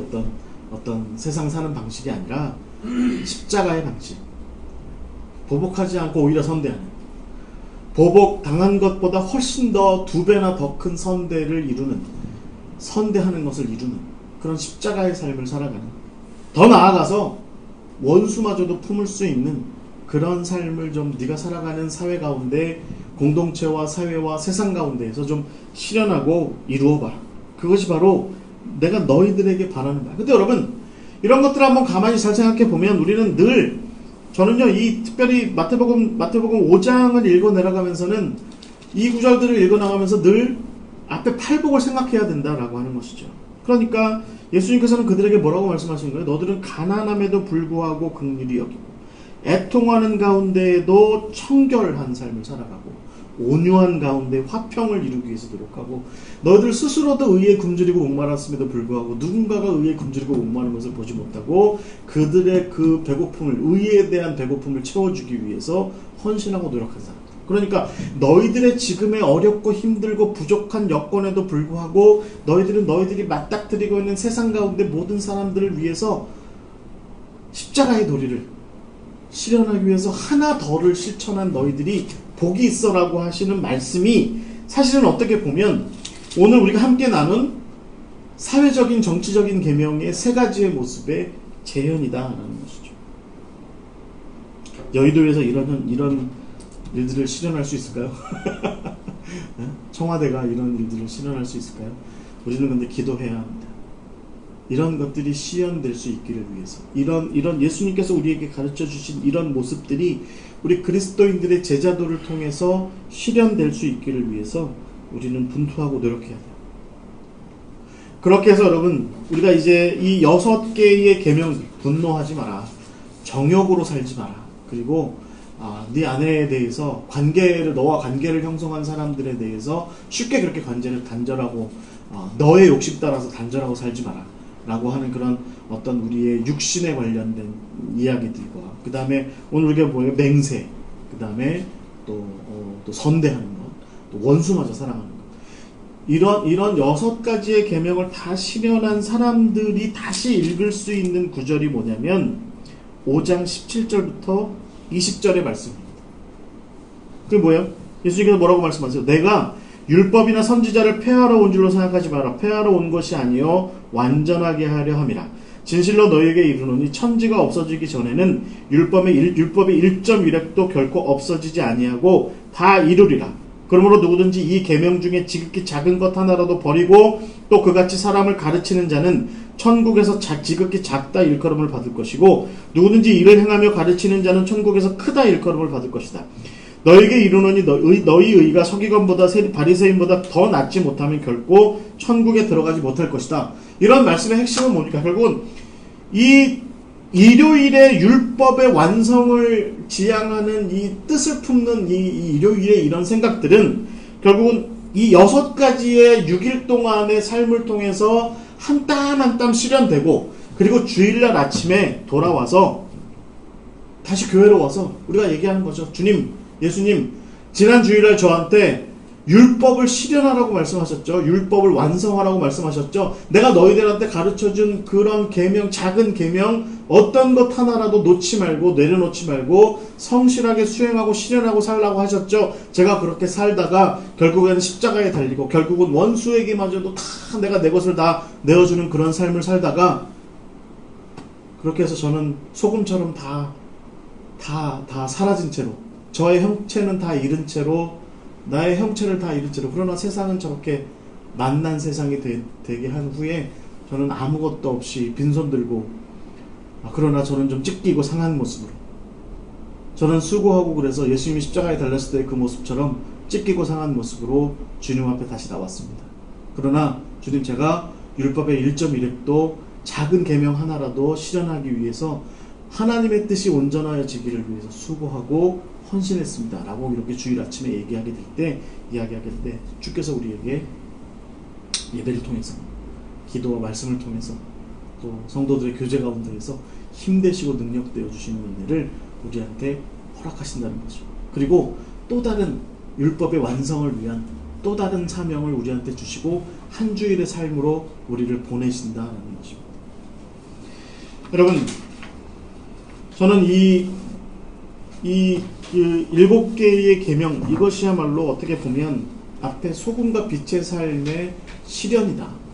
어떤 세상 사는 방식이 아니라 십자가의 방식, 보복하지 않고 오히려 선대하는, 보복 당한 것보다 훨씬 더 2배나 더 큰 선대하는 것을 이루는 그런 십자가의 삶을 살아가는, 더 나아가서 원수마저도 품을 수 있는 그런 삶을 좀 네가 살아가는 사회 가운데, 공동체와 사회와 세상 가운데에서 좀 실현하고 이루어봐. 그것이 바로 내가 너희들에게 바라는 바야. 근데 여러분, 이런 것들을 한번 가만히 잘 생각해 보면 우리는 늘, 저는요, 이 특별히 마태복음 5장을 읽어 내려가면서는 이 구절들을 읽어 나가면서 늘 앞에 팔복을 생각해야 된다라고 하는 것이죠. 그러니까 예수님께서는 그들에게 뭐라고 말씀하신 거예요? 너들은 가난함에도 불구하고 긍휼히 여기고, 애통하는 가운데에도 청결한 삶을 살아가고, 온유한 가운데 화평을 이루기 위해서 노력하고, 너희들 스스로도 의에 굶주리고 목말랐음에도 불구하고 누군가가 의에 굶주리고 목마른 것을 보지 못하고 그들의 그 배고픔을, 의에 대한 배고픔을 채워주기 위해서 헌신하고 노력한 사람. 그러니까 너희들의 지금의 어렵고 힘들고 부족한 여건에도 불구하고 너희들이 맞닥뜨리고 있는 세상 가운데 모든 사람들을 위해서 십자가의 도리를 실현하기 위해서 하나 더를 실천한 너희들이 복이 있어라고 하시는 말씀이 사실은 어떻게 보면 오늘 우리가 함께 나눈 사회적인 정치적인 계명의 3가지의 모습의 재현이다라는 것이죠. 여의도에서 이런 일들을 실현할 수 있을까요? 청와대가 이런 일들을 실현할 수 있을까요? 우리는 근데 기도해야 합니다. 이런 것들이 실현될 수 있기를 위해서, 이런 예수님께서 우리에게 가르쳐 주신 이런 모습들이 우리 그리스도인들의 제자도를 통해서 실현될 수 있기를 위해서 우리는 분투하고 노력해야 돼요. 그렇게 해서 여러분, 우리가 이제 이 6개의 계명, 분노하지 마라, 정욕으로 살지 마라, 그리고 네 아내에 대해서 너와 관계를 형성한 사람들에 대해서 쉽게 그렇게 관계를 단절하고 너의 욕심 따라서 단절하고 살지 마라 라고 하는 그런 어떤 우리의 육신에 관련된 이야기들과, 그 다음에 오늘 우리가 뭐예요? 맹세, 그 다음에 또 선대하는 것, 또 원수마저 사랑하는 것, 이런 6가지의 계명을 다 실현한 사람들이 다시 읽을 수 있는 구절이 뭐냐면 5장 17절부터 20절의 말씀입니다. 그게 뭐예요? 예수님께서 뭐라고 말씀하세요? 내가 율법이나 선지자를 폐하러 온 줄로 생각하지 마라. 폐하러 온 것이 아니요 완전하게 하려 함이라. 진실로 너희에게 이르노니 천지가 없어지기 전에는 율법의 1.1획도 결코 없어지지 아니하고 다 이루리라. 그러므로 누구든지 이 계명 중에 지극히 작은 것 하나라도 버리고 또 그같이 사람을 가르치는 자는 천국에서 지극히 작다 일컬음을 받을 것이고, 누구든지 이를 행하며 가르치는 자는 천국에서 크다 일컬음을 받을 것이다. 너에게 이르노니 너희 의가 서기관보다 바리새인보다 더 낫지 못하면 결코 천국에 들어가지 못할 것이다. 이런 말씀의 핵심은 뭡니까? 결국은 이 일요일의 율법의 완성을 지향하는 이 뜻을 품는 이 일요일의 이런 생각들은 결국은 이 6가지의 6일 동안의 삶을 통해서 한 땀 한 땀 실현되고, 그리고 주일날 아침에 돌아와서 다시 교회로 와서 우리가 얘기하는 거죠. 주님, 예수님, 지난 주일날 저한테 율법을 실현하라고 말씀하셨죠. 율법을 완성하라고 말씀하셨죠. 내가 너희들한테 가르쳐준 그런 계명, 작은 계명 어떤 것 하나라도 놓지 말고 내려놓지 말고 성실하게 수행하고 실현하고 살라고 하셨죠. 제가 그렇게 살다가 결국에는 십자가에 달리고 결국은 원수에게마저도 다 내가 내 것을 다 내어주는 그런 삶을 살다가, 그렇게 해서 저는 소금처럼 다 사라진 채로, 저의 형체는 다 잃은 채로, 나의 형체를 다 잃은 채로, 그러나 세상은 저렇게 만난 세상이 되게 한 후에 저는 아무것도 없이 빈손 들고, 그러나 저는 좀 찢기고 상한 모습으로, 저는 수고하고 그래서 예수님이 십자가에 달렸을 때 그 모습처럼 찢기고 상한 모습으로 주님 앞에 다시 나왔습니다. 그러나 주님, 제가 율법의 1.1획도 작은 계명 하나라도 실현하기 위해서 하나님의 뜻이 온전하여지기를 위해서 수고하고 헌신했습니다 라고 이렇게 주일 아침에 이야기하게 될 때 주께서 우리에게 예배를 통해서, 기도와 말씀을 통해서, 또 성도들의 교제 가운데에서 힘되시고 능력되어 주시는 은혜를 우리한테 허락하신다는 거죠. 그리고 또 다른 율법의 완성을 위한 또 다른 사명을 우리한테 주시고 한 주일의 삶으로 우리를 보내신다는 것입니다. 여러분, 저는 이 7개의 계명, 이것이야말로 어떻게 보면 앞에 소금과 빛의 삶의 실현이다.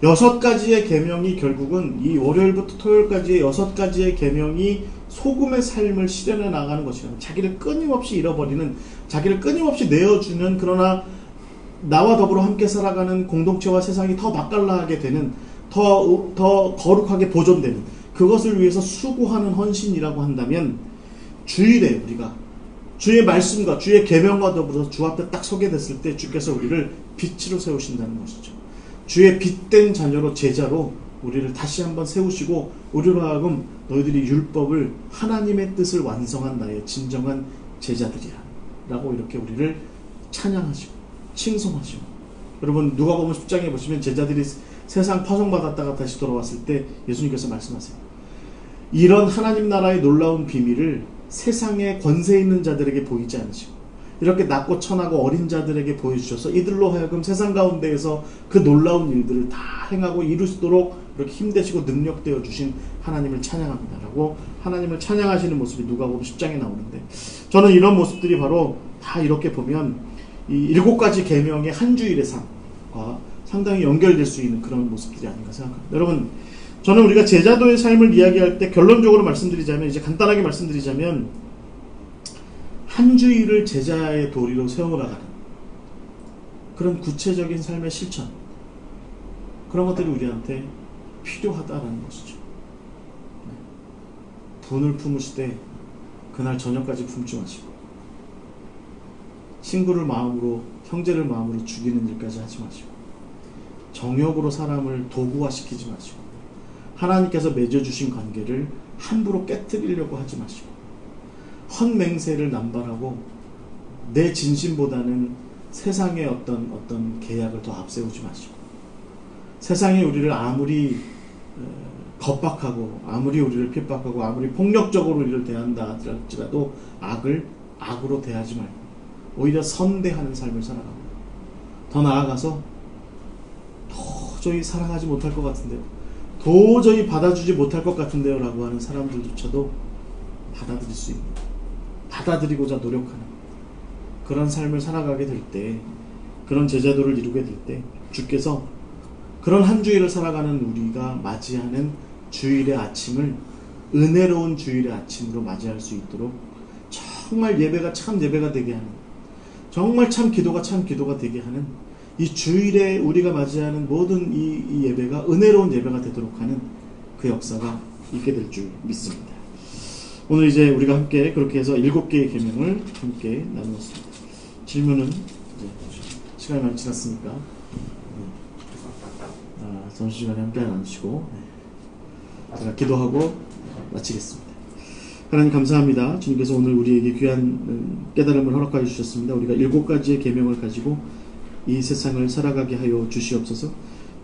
6가지의 계명이 결국은 이 월요일부터 토요일까지의 6가지의 계명이 소금의 삶을 실현해 나가는 것이다. 자기를 끊임없이 잃어버리는, 자기를 끊임없이 내어주는, 그러나 나와 더불어 함께 살아가는 공동체와 세상이 더 맛깔나게 되는, 더 거룩하게 보존되는, 그것을 위해서 수고하는 헌신이라고 한다면, 주일에 우리가 주의 말씀과 주의 계명과 더불어서 주 앞에 딱 서게 됐을 때 주께서 우리를 빛으로 세우신다는 것이죠. 주의 빛된 자녀로, 제자로 우리를 다시 한번 세우시고, 우리로 하여금 너희들이 율법을, 하나님의 뜻을 완성한 나의 진정한 제자들이야 라고 이렇게 우리를 찬양하시고 칭송하시고. 여러분, 누가복음 10장에 보시면 제자들이 세상 파송받았다가 다시 돌아왔을 때 예수님께서 말씀하세요. 이런 하나님 나라의 놀라운 비밀을 세상의 권세 있는 자들에게 보이지 않으시고 이렇게 낮고 천하고 어린 자들에게 보여주셔서 이들로 하여금 세상 가운데에서 그 놀라운 일들을 다 행하고 이룰 수 있도록 이렇게 힘되시고 능력되어 주신 하나님을 찬양합니다 라고 하나님을 찬양하시는 모습이 누가복음 10장에 나오는데, 저는 이런 모습들이 바로 다 이렇게 보면 이 7가지 계명의 한 주일의 삶과 상당히 연결될 수 있는 그런 모습들이 아닌가 생각합니다. 여러분, 저는 우리가 제자도의 삶을 이야기할 때 결론적으로 말씀드리자면, 이제 간단하게 말씀드리자면, 한 주일을 제자의 도리로 세워나가는 그런 구체적인 삶의 실천, 그런 것들이 우리한테 필요하다라는 것이죠. 분을 품으시되 그날 저녁까지 품지 마시고, 친구를 마음으로, 형제를 마음으로 죽이는 일까지 하지 마시고, 정욕으로 사람을 도구화시키지 마시고, 하나님께서 맺어주신 관계를 함부로 깨뜨리려고 하지 마시고, 헛맹세를 남발하고 내 진심보다는 세상의 어떤 계약을 더 앞세우지 마시고, 세상이 우리를 아무리 겁박하고 아무리 우리를 핍박하고 아무리 폭력적으로 우리를 대한다 할지라도 악을 악으로 대하지 말고 오히려 선대하는 삶을 살아가고, 더 나아가서 도저히 사랑하지 못할 것 같은데요, 도저히 받아주지 못할 것 같은데요 라고 하는 사람들조차도 받아들일 수 있는, 받아들이고자 노력하는 그런 삶을 살아가게 될 때, 그런 제자도를 이루게 될 때 주께서 그런 한 주일을 살아가는 우리가 맞이하는 주일의 아침을 은혜로운 주일의 아침으로 맞이할 수 있도록 정말 예배가 참 예배가 되게 하는, 정말 참 기도가 되게 하는 이 주일에 우리가 맞이하는 모든 이 예배가 은혜로운 예배가 되도록 하는 그 역사가 있게 될 줄 믿습니다. 오늘 이제 우리가 함께 그렇게 해서 7개의 계명을 함께 나누었습니다. 질문은 이제 시간이 많이 지났으니까 점심시간에 함께 나누시고 제가 기도하고 마치겠습니다. 하나님 감사합니다. 주님께서 오늘 우리에게 귀한 깨달음을 허락하여 주셨습니다. 우리가 7가지의 계명을 가지고 이 세상을 살아가게 하여 주시옵소서.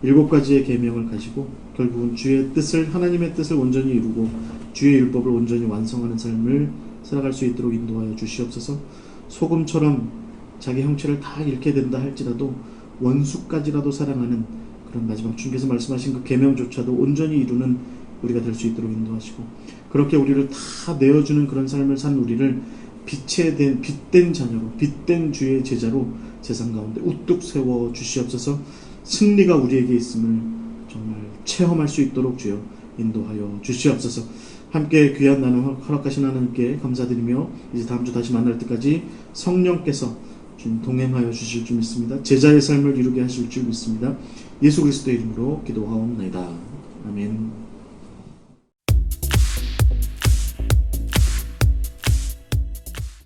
7가지의 계명을 가지고 결국은 주의 뜻을, 하나님의 뜻을 온전히 이루고 주의 율법을 온전히 완성하는 삶을 살아갈 수 있도록 인도하여 주시옵소서. 소금처럼 자기 형체를 다 잃게 된다 할지라도 원수까지라도 사랑하는 그런 마지막 주님께서 말씀하신 그 계명조차도 온전히 이루는 우리가 될 수 있도록 인도하시고, 그렇게 우리를 다 내어주는 그런 삶을 산 우리를 빛된 자녀로, 빛된 주의 제자로 세상 가운데 우뚝 세워 주시옵소서. 승리가 우리에게 있음을 정말 체험할 수 있도록 주여 인도하여 주시옵소서. 함께 귀한 나눔 허락하신 하나님께 감사드리며 이제 다음 주 다시 만날 때까지 성령께서 주님 동행하여 주실 줄 믿습니다. 제자의 삶을 이루게 하실 줄 믿습니다. 예수 그리스도의 이름으로 기도하옵나이다. 아멘.